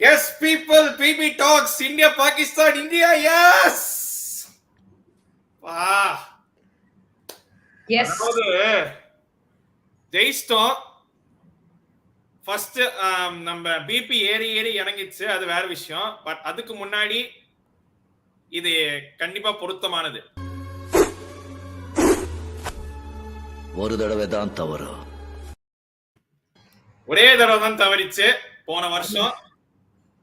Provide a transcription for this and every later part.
Yes, people, PB talks. India, Pakistan, India, yes! அதாவது ஜெயிச்சிட்டோம். First நம்ம பிபி ஏறி ஏறி இறங்கிச்சு, அது வேற விஷயம். பட் அதுக்கு முன்னாடி இது கண்டிப்பா பொருத்தமானது. ஒரு தடவை தான் தவறு, ஒரே தடவை தான் தவறிச்சு போன வருஷம்.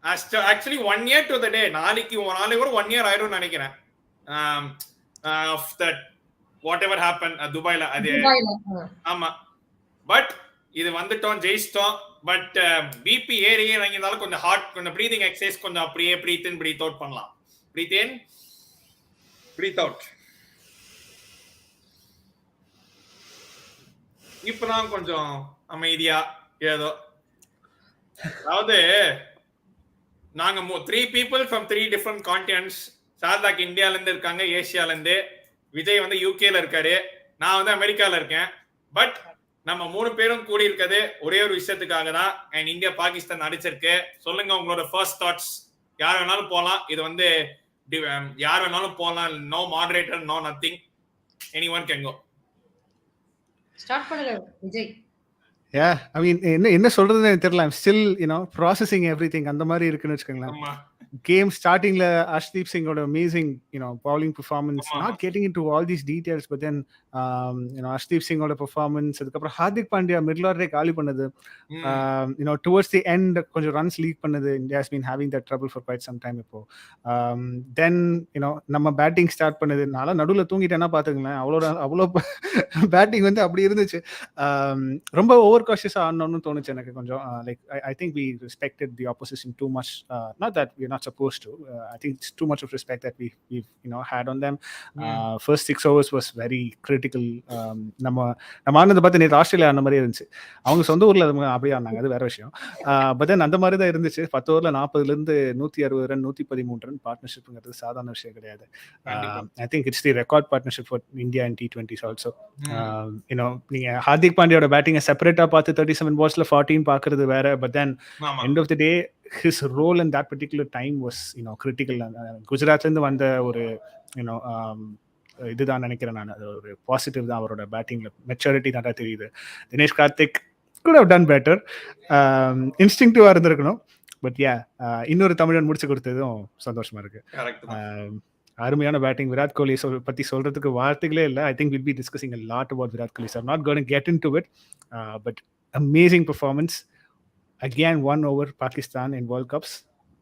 Actually 1 year to the day. நாளைக்கு கூட 1 year ஆயிடும் நினைக்கிறேன். Of that whatever happened துபாய்ல அது. ஆமா, பட் இது வந்துட்டோம், ஜெயிச்சிட்டோம். பட் பிபி ஏறி இறங்கினாலும் கொஞ்சம் ஹார்ட், கொஞ்சம் ப்ரீதிங் எக்ஸசைஸ், கொஞ்சம் அப்படியே ப்ரீத் இன் ப்ரீத் அவுட் பண்ணலாம். Breath in breathe out. இப்பதான் கொஞ்சம் அமைதியா ஏதோ. அதாவது நாங்க 3 people from 3 different continents. சாரதாக்கு இந்தியால இருந்து இருக்காங்க, ஏசியால இருந்து. விஜய் வந்து யூகேல இருக்காரு, நான் வந்து அமெரிக்கால இருக்கேன். பட் நம்ம 3 பேரும் கூடி இருக்கிறது ஒரே ஒரு விஷயத்துக்காக தான். அண்ட் இந்தியா பாகிஸ்தான் அடிச்சிருக்கு. சொல்லுங்க உங்களோட ஃபர்ஸ்ட் தாட்ஸ். யார் வேணாலும் போலாம், இது வந்து யார் வேணாலும் போலாம். No moderator, no nothing, anyone can go. Start பண்ணுங்க விஜய். Yeah, I mean, என்ன சொல்றதுன்னு எனக்கு தெரியல. I'm still, processing everything. அந்த மாதிரி இருக்குன்னு வச்சுக்கோங்களேன். Game startingல Arshdeep Singhோட amazing, bowling performance, not getting into all these details, but then, Arshdeep Singhோட performance, அதுக்கப்புறம் Hardik Pandya middle order காலி பண்ணது, towards the end கொஞ்சம் runs leak பண்ணது. India has been having that trouble for quite some time இப்போ. Then, நம்ம batting start பண்ணது. நாளா நடுவுல தூங்கிட்டேன்னா பாத்துங்களேன், அவ்வளோ பேட்டிங் வந்து அப்படி இருந்துச்சு. ரொம்ப ஓவர் காஷியஸா ஆடணும்னு தோணுச்சு எனக்கு கொஞ்சம். Like I think we respected the opposition too much. Not that we're not supposed to. I think it's too much of respect that we've had on them. First 6 overs was very critical. நம்ம ஆனதை பார்த்து நேற்று Australia ஆன மாதிரி இருந்துச்சு. அவங்க சொந்த ஊர்ல அப்படியே ஆனாங்க, அது வேற விஷயம். பட் தென் அந்த மாதிரி தான் இருந்துச்சு. 10 ஓவர்ல 40ல 160 ரன், 113 ரன் பார்ட்னர்ஷிப்ங்கிறது சாதாரண விஷயம் கிடையாது. I think it's the record partnership for India and T20s also. நீங்க ஹார்திக் பாண்டியோட பேட்டிங்கை செப்பரேட்டா பார்த்து 37 balls-ல 14 பாக்குறது வேற. But then end of the day his role in that particular time was critical. குஜராத்ல இருந்து வந்த ஒரு இதுதான் நினைக்கிறேன் நான். அது ஒரு பாசிட்டிவ் தான் அவரோட பேட்டிங்ல. மெச்சூரிட்டி நல்லா தெரியுது. Dinesh, Karthik could have done better. இன்ஸ்டிங்டிவா இருந்திருக்கணும். பட் இன்னொரு தமிழன் முடிச்சு கொடுத்ததும் சந்தோஷமா இருக்கு. அருமையான பேட்டிங். விராட் கோலி பத்தி சொல்றதுக்கு வார்த்தைகளே இல்லை. I think will be discussing a lot about Virat Kohli. So I'm not going to get into it, but amazing performance. Again, 1 over Pakistan in World Cups.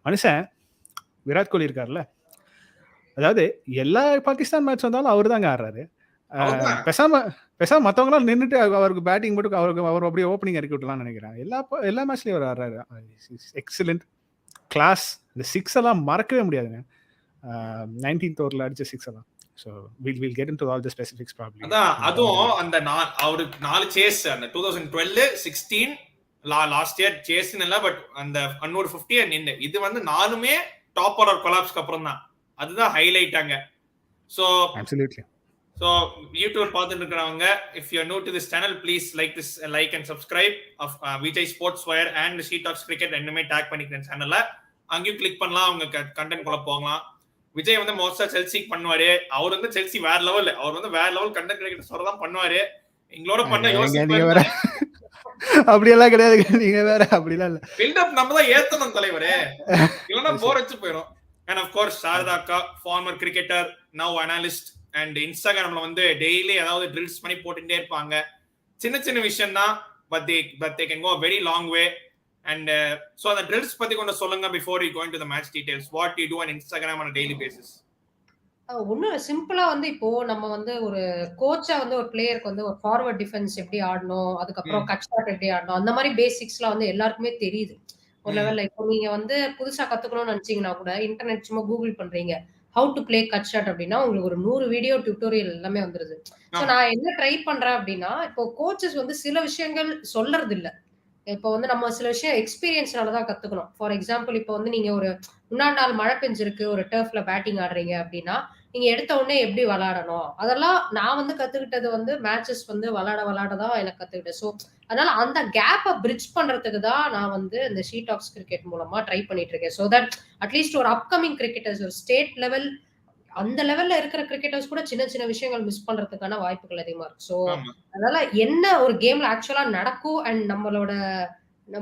மனுஷன் விராட் கோலி இருக்கார்ல, அதாவது எல்லா பாகிஸ்தான் மேட்ச் வந்தாலும் அவர் தாங்க ஆடுறாரு. பேசாம மற்றவங்களாம் நின்றுட்டு அவருக்கு பேட்டிங் போட்டு அவர் அப்படியே ஓப்பனிங் இறக்கி விட்டலாம்னு நினைக்கிறேன். எல்லா மேட்ச்லயும் அவர் ஆடுறாரு. Excellent class. இந்த 6 எல்லாம் மறக்கவே முடியாதுங்க. 19th ஓவர்ல அடிச்ச 6 எல்லாம். So we'll get into all the specifics probably. அதுவும் அந்த அவருக்கு 4 சேஸ், அந்த 2012, 16 லாஸ்ட் இயர் சேஸ் இல்ல, பட் அந்த அன்னூர் 50 இது வந்து 4மே டாப் ஆர்டர் கொலாப்ஸ்க்கு அப்புறம் தான். அதுதான் ஹைலைட் அங்க. So absolutely. So YouTube பார்த்துட்டு இருக்கறவங்க, if you are new to this channel, please like and subscribe of Vijay Sportzwire and She Talks Cricket ரெண்டுமே டாக் பண்ணிக்கிறேன் சேனல்ல. அங்கேயும் கிளிக் பண்ணலாம், அவங்க கண்டென்ட் குள்ள போகலாம். விஜய் வந்து மோஸ்டா செல்சி பண்ணுவாரு. அவர் வந்து செல்சி வேற லெவல். அவர் வந்து வேற லெவல் கண்டென்ட் கிரிக்கெட் சொல்றதான் பண்ணுவாரு. எங்களோட பண்ண யோசிப்பாரு. அப்படியெல்லாம் கிடையாது. நீங்க வேற அப்படிலாம் இல்ல. பில்டப் நம்ம தான் ஏத்தணும் தலைவரே, இல்லனா போர் அடிச்சு போயிடும். And of course Sharadha அக்கா, former cricketer, now analyst, and Instagramல வந்து டெய்லி ஏதாவது ட்ரில்ஸ் பண்ணி போட்டுட்டே இருப்பாங்க. சின்ன சின்ன விஷயம் தான், but they can go a very long way. And so அந்த drills பத்தி கொஞ்சம் சொல்லுங்க before you go into the match details. What you do on Instagram on a daily basis? ஒன்னும் சிம்பிளா வந்து இப்போ நம்ம வந்து ஒரு கோச்சா வந்து ஒரு பிளேயருக்கு வந்து ஒரு ஃபார்வர்ட் டிஃபென்ஸ் எப்படி ஆடணும், அதுக்கப்புறம் கட் ஷாட் எப்படி ஆடணும், அந்த மாதிரி பேசிக்ஸ்லாம் வந்து எல்லாருக்குமே தெரியுது ஒரு லெவல்ல. இப்போ நீங்க வந்து புதுசா கத்துக்கணும்னு நினைச்சீங்கன்னா கூட இன்டர்நெட் சும்மா கூகுள் பண்றீங்க how to play cut shot அப்படின்னா உங்களுக்கு ஒரு 100 வீடியோ டியூட்டோரியல் எல்லாமே வந்துருது. ஸோ நான் என்ன ட்ரை பண்றேன் அப்படின்னா, இப்போ கோச்சஸ் வந்து சில விஷயங்கள் சொல்றது இல்லை. இப்போ வந்து நம்ம சில விஷயம் எக்ஸ்பீரியன்ஸ்னாலதான் கத்துக்கணும். ஃபார் எக்ஸாம்பிள் இப்போ வந்து நீங்க ஒரு முன்னாள் நாள் மழை பெஞ்சிருக்கு, ஒரு டர்ஃப்ல பேட்டிங் ஆடுறீங்க அப்படின்னா நீங்க எடுத்த உடனே எப்படி விளையாடணும் அதெல்லாம் நான் வந்து கத்துக்கிட்டது வந்து மேட்சஸ் வந்து விளையாட தான் எனக்கு கத்துக்கிட்டேன். ஸோ அதனால அந்த கேப்பை பிரிட்ஜ் பண்றதுக்கு தான் நான் வந்து இந்த ஷீட் ஆஃப்ஸ் கிரிக்கெட் மூலமா ட்ரை பண்ணிட்டு இருக்கேன். ஸோ தட் அட்லீஸ்ட் ஒரு அப்கமிங் கிரிக்கெட்டர்ஸ் ஒரு ஸ்டேட் லெவல் அந்த லெவல்ல இருக்கிற கிரிக்கெட்டர்ஸ் கூட சின்ன சின்ன விஷயங்கள் மிஸ் பண்றதுக்கான வாய்ப்புகள் அதிகமா இருக்கு. ஸோ அதனால என்ன ஒரு கேம்ல ஆக்சுவலா நடக்கும் அண்ட் நம்மளோட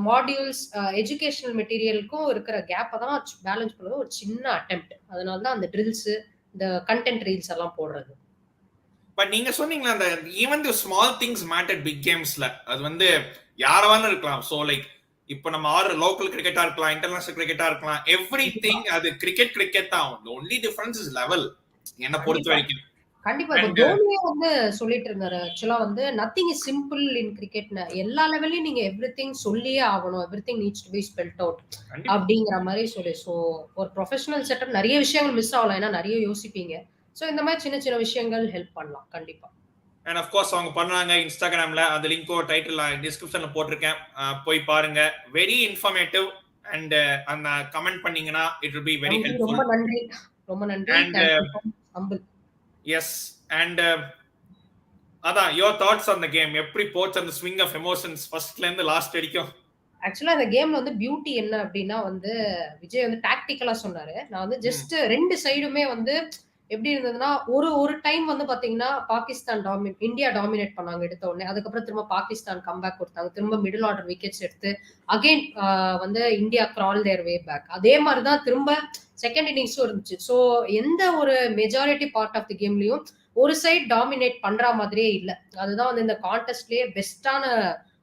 மாடியூல்ஸ் எஜுகேஷனல் மெட்டீரியலுக்கும் இருக்கிற கேப்பை தான் பேலன்ஸ் பண்ணுறது ஒரு சின்ன அட்டெம்ப்ட். அதனால தான் அந்த ட்ரில்ஸ் இந்த கண்டென்ட் ரீல்ஸ் எல்லாம் போடுறது. பட் நீங்க சொன்னீங்களா அந்த even the small things matter big கேம்ஸ்ல அது வந்து யாரவான இருக்கலாம். சோ லைக் இப்போ நம்ம ஆறு லோக்கல் கிரிக்கெட்டா இருக்கலாம், இன்டர்நேஷனல் கிரிக்கெட்டா இருக்கலாம், எவ்ரி திங் அது கிரிக்கெட் தான். ஒன்லி டிஃபரன்ஸ் இஸ் லெவல் என்ன பொறுத்த வரைக்கும். கண்டிப்பா தோனியே வந்து சொல்லிட்டு இருந்தாரு ஆக்சுவலா வந்து நத்திங் இஸ் சிம்பிள் இன் கிரிக்கெட்னு. எல்லா லெவல்லையும் நீங்க எவ்ரிதிங் சொல்லியே ஆகணும், everything needs to be spelled out அப்படிங்கிற மாதிரி சொல்லி. ஸோ ஒரு ப்ரொஃபஷனல் செட்டப் நிறைய விஷயங்கள் மிஸ் ஆகலாம், ஏன்னா நிறைய யோசிப்பீங்க. ஸோ இந்த மாதிரி சின்ன சின்ன விஷயங்கள் ஹெல்ப் பண்ணலாம் கண்டிப்பா. அண்ட் ஆஃப் கோர்ஸ் அவங்க பண்ணாங்க இன்ஸ்டாகிராம்ல, அந்த லிங்கோ டைட்டில் டிஸ்கிரிப்ஷன்ல போட்டிருக்கேன், போய் பாருங்க. வெரி இன்ஃபர்மேட்டிவ் அண்ட் அந்த கமெண்ட் பண்ணீங்கன்னா it will be very helpful. ரொம்ப நன்றி, ரொம்ப நன்றி. அண்ட் எஸ் அண்ட் அதான் your thoughts on the game, எப்படி போச்சு அந்த ஸ்விங் ஆஃப் எமோஷன்ஸ் ஃபர்ஸ்ட்ல இருந்து லாஸ்ட் வரைக்கும்? ஆக்சுவலா இந்த கேம்ல வந்து பியூட்டி என்ன அப்படின்னா வந்து விஜய் வந்து டாக்டிக்கலா சொன்னாரு. நான் வந்து ஜஸ்ட் ரெண்டு சைடுமே வந்து எப்படி இருந்ததுன்னா ஒரு டைம் வந்து பாத்தீங்கன்னா பாகிஸ்தான் இந்தியா டாமினேட் பண்ணாங்க எடுத்த உடனே. அதுக்கப்புறம் திரும்ப பாகிஸ்தான் கம்பேக் கொடுத்தாங்க, திரும்ப மிடில் ஆர்டர் விக்கெட்ஸ் எடுத்து அகைன் வந்து இந்தியா கிரால் தேர் வே பேக். அதே மாதிரிதான் திரும்ப செகண்ட் இன்னிங்ஸும் இருந்துச்சு. ஸோ எந்த ஒரு மெஜாரிட்டி பார்ட் ஆஃப் தி கேம்லயும் ஒரு சைட் டாமினேட் பண்ற மாதிரியே இல்லை. அதுதான் வந்து இந்த கான்டெஸ்ட்லயே பெஸ்டான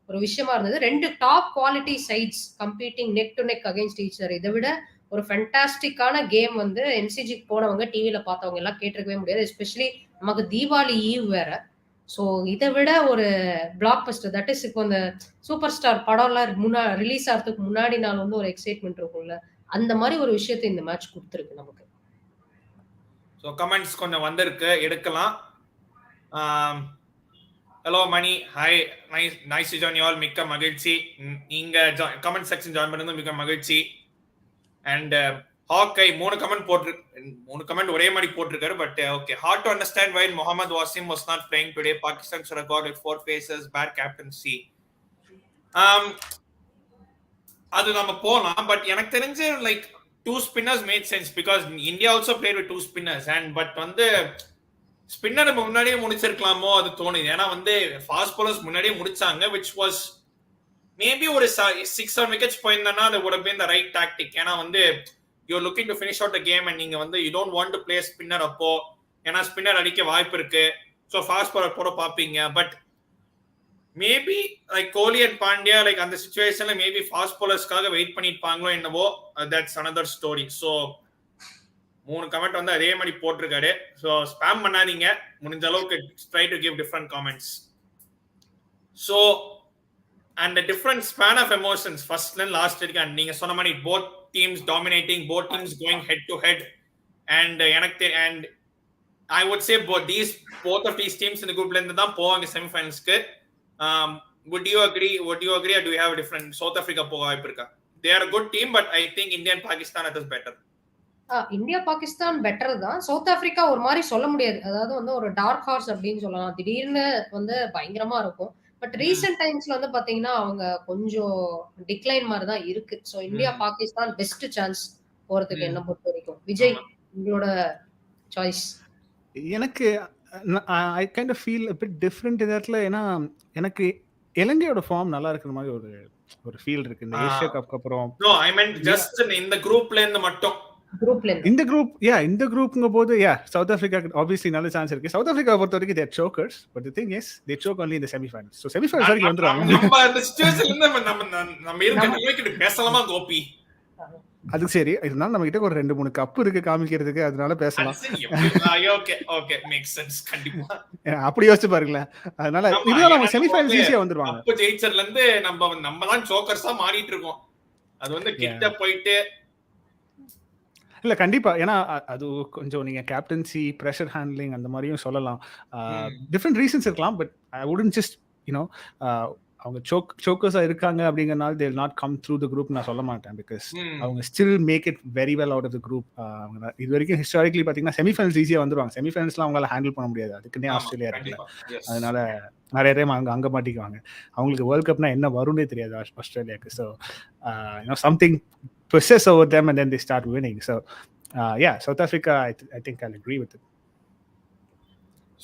ஒரு விஷயமா இருந்தது. ரெண்டு top quality sides competing neck to neck against each other. இதை விட ஒரு ஃபென்டாஸ்டிக்கான கேம் வந்து எம்சிஜிக்கு போனவங்க டிவியில பார்த்தவங்க எல்லாம் கேட்டிருக்கவே முடியாது. எஸ்பெஷலி நமக்கு தீபாவளி ஈவ் வேற. ஸோ இதை விட ஒரு பிளாக் பஸ்டர், தட் இஸ் இப்போ இந்த சூப்பர் ஸ்டார் படம்லாம் ரிலீஸ் ஆகிறதுக்கு முன்னாடி நாள் வந்து ஒரு எக்ஸைட்மெண்ட் இருக்கும்ல, அந்த மாதிரி ஒரு விஷயத்தை இந்த மேட்ச் கொடுத்துருக்கு நமக்கு. ஸோ கமெண்ட்ஸ் கொஞ்சம் வந்திருக்கு, எடுக்கலாம். Hello Mani, hi, nice to join you all. மிக்க மகிழ்ச்சி நீங்க கமெண்ட் செக்ஷன் ஜாயின் பண்ணது, மிக்க மகிழ்ச்சி. அண்ட் ஹாக்கை 3 கமெண்ட் ஒரே மாதிரி போட்டிருக்காரு. But okay, hard to understand while Mohammed Wasim was not playing today. Pakistan should have got it 4 faces, bad captaincy. அது நம்ம போலாம். பட் எனக்கு தெரிஞ்சு like 2 spinners made sense because India also played with 2 spinners. And but வந்து spinner முன்னாடியே முடிச்சிருக்கலாமோ அது தோணுது. ஏன்னா வந்து ஃபாஸ்ட் bowlers முன்னாடியே முடிச்சாங்க, which was maybe ஒரு 6-7 wickets போயிருந்தா that would have been the right tactic. ஏன்னா வந்து you're looking to finish out the game and நீங்க வந்து you don't want to play spinner அப்போ, ஏன்னா ஸ்பின்னர் அடிக்க வாய்ப்பு இருக்கு. ஸோ ஃபாஸ்ட் bowler போட பார்ப்பீங்க. But maybe like Kohli and Pandya like அந்த சிச்சுவேஷன்ல மேபி ஃபாஸ்ட் bowlersக்காக வெயிட் பண்ணிருப்பாங்களோ என்னவோ, that's another story. So 3 comment வந்து அதே மாதிரி போட்டிருக்காரு. ஸோ ஸ்பேம் பண்ணாதீங்க, முடிஞ்ச அளவுக்கு try to give different comments. So and different span of emotions ஃபர்ஸ்ட்ல இருந்து லாஸ்ட் வரைக்கும். அண்ட் நீங்க சொன்ன மாதிரி both teams dominating, both teams going head to head. And எனக்கு and I would say both of these teams இந்த குரூப்ல இருந்து தான் போவாங்க செமிஃபைனல்ஸ்க்கு. would you agree or do you have a different? South Africa போக வாய்ப்பு இருக்கா? They are a good team, but I think India and Pakistan are better. India Pakistan better தான். South Africa ஒரு மாதிரி சொல்ல முடியாது, அதாவது வந்து ஒரு டார்க் ஹார்ஸ் அப்படின்னு சொல்லலாம். திடீர்னு வந்து பயங்கரமா இருக்கும். பட் ரீசெண்ட் டைம்ஸ்ல வந்து பாத்தீங்கன்னா அவங்க கொஞ்சம் டிக்ளைன் மாதிரி தான் இருக்கு. So India Pakistan best chance போறதுக்கு என்ன பொறுத்த வரைக்கும். விஜய், உங்களோட சாய்ஸ்? எனக்கு I kind of feel a bit different இந்த இடத்துல. ஏன்னா எனக்கு இலங்கையோட ஃபார்ம் நல்லா இருக்கிற மாதிரி ஒரு ஃபீல் இருக்கு இந்த ஏசியா கப்க்கு அப்புறம். நோ ஐ மீன் ஜஸ்ட் இந்த குரூப்ல இருந்து மட்டும். இந்த குரூப்ங்க போது சவுத் ஆப்பிரிக்கா obviously நல்ல சான்ஸ் இருக்கு. சவுத் ஆப்பிரிக்கா பொறுத்த வரைக்கும் they are chokers, but the thing is they choke only in the semi-finals. So semi-finals வரைக்கும் வந்துறாங்க. நம்ம அந்த சிச்சுவேஷன்ல நம்ம இருக்க நிலைக்கு பேசலாமா கோபி? அது சரி, இதனால நம்ம கிட்ட ஒரு 2-3 கப் இருக்கு காமிக்கிறதுக்கு, அதனால பேசலாம். Okay makes sense. கண்டிப்பா அப்படி யோசிச்சு பாருங்களேன். அதனால இதுல நம்ம செமிஃபைனல்ஸ் ஈஸியா வந்துருவாங்க. அப்ப ஜெயிச்சர்ல இருந்து நம்ம தான் ஜோக்கர்ஸா மாறிட்டு இருக்கோம். அது வந்து கிட்ட போயிட்டு இல்ல கண்டிப்பா. ஏன்னா அது கொஞ்சம் நீங்க கேப்டன்சி, பிரஷர் ஹேண்ட்லிங் அந்த மாதிரியும் சொல்லலாம். டிஃப்ரெண்ட் ரீசன்ஸ் இருக்கலாம். பட் ஐ வுடன்ட் ஜஸ்ட் அவங்க சோக்கர்ஸா இருக்காங்க அப்படிங்கறனால they will not come through the group நான் சொல்ல மாட்டேன் because அவங்க still make it very well out of the group. இது வரைக்கும் ஹிஸ்டாரிக்கலி பாத்தீங்கன்னா செமிஃபைனல்ஸ் ஈஸியா வந்துருவாங்க. செமிஃபைனல்ஸ்லாம் அவங்களால ஹேண்டில் பண்ண முடியாது, அதுக்குன்னே ஆஸ்திரேலியா இருக்குல்ல. அதனால நிறைய டைம் அங்க மாட்டிக்குவாங்க. அவங்களுக்கு வேர்ல்ட் கப்னா என்ன வரும்னே தெரியாது ஆஸ்திரேலியாக்கு. So something possess over them and then they start winning. So yeah, South Africa, I think I'll agree with it.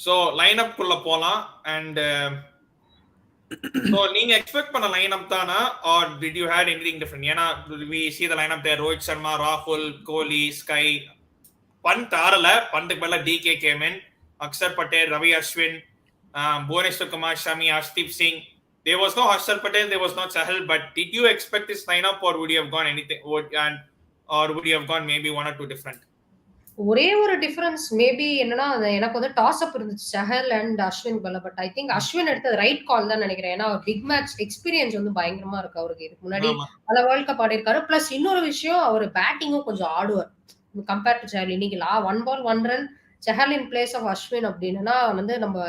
So lineup குள்ள போலாம். And so நீங்க எக்ஸ்பெக்ட் பண்ண லைனப் தானா or did you had anything different? ஏனா we see the lineup there: Rohit, Sharma, Rahul, Kohli, Sky. Pant ஆறல, பந்துக்கு பதிலா DK came in, Axar, Patel, Ravi, Ashwin, Bhuvneshwar, Kumar, Shami, Arshdeep, Singh. There was no Harshal, Patel, there was no Chahal. But did you expect this lineup or would you have gone anything or would you have gone maybe one or two different? ஒரே ஒரு difference maybe என்னன்னா, எனக்கு வந்து toss அப் இருந்துச்சு Chahal and Ashwin பல. But I think Ashwin எடுத்தது write call தான் நினைக்கிறேன். ஏன்னா பிக் மேட்ச் எக்ஸ்பீரியன்ஸ் வந்து பயங்கரமா இருக்கு அவருக்கு. இதுக்கு முன்னாடி பல வேர்ல்ட் கப் ஆடி இருக்காரு. பிளஸ் இன்னொரு விஷயம், அவர் பேட்டிங்கும் கொஞ்சம் ஆடுவார் கம்பேர்ட் டு சஹல். இன்னைக்கு 1 ball 1 run Chahal in place of Ashwin அப்படின்னா வந்து நம்ம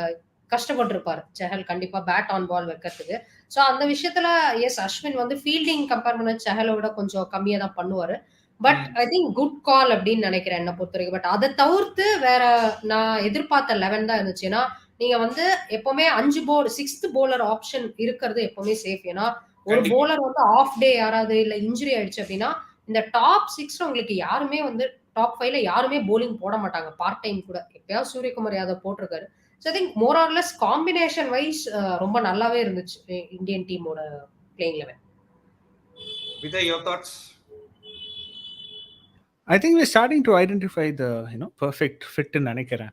கஷ்டப்பட்டு இருப்பாரு சஹல் கண்டிப்பா பேட் ஆன் பால் வைக்கிறதுக்கு. ஸோ அந்த விஷயத்துல எஸ், அஸ்வின் வந்து ஃபீல்டிங் கம்பேர் பண்ண சஹலை விட கொஞ்சம் கம்மியா தான் பண்ணுவாரு. But I think good call அப்படின்னு நினைக்கிறேன் என்ன பொறுத்த வரைக்கும். பட் அதை தவிர்த்து வேற நான் எதிர்பார்த்த 11 தான் இருந்துச்சு. ஏன்னா நீங்க வந்து எப்பவுமே 5 போல் 6th போலர் ஆப்ஷன் இருக்கிறது எப்பவுமே சேஃப். ஏன்னா ஒரு போலர் வந்து ஆஃப் டே யாராவது இல்ல இன்ஜுரி ஆயிடுச்சு அப்படின்னா இந்த டாப் 6 உங்களுக்கு யாருமே வந்து டாப் 5ல யாருமே போலிங் போட மாட்டாங்க. பார்ட் டைம் கூட எப்பயாவது சூரியகுமார் யாதவ் போட்டிருக்காரு. So I think more or less combination wise ரொம்ப நல்லாவே இருந்துச்சு இந்தியன் டீமோட playing 11. Vijay, your thoughts? I think we're starting to identify the perfect fit in நினைக்கிறேன்.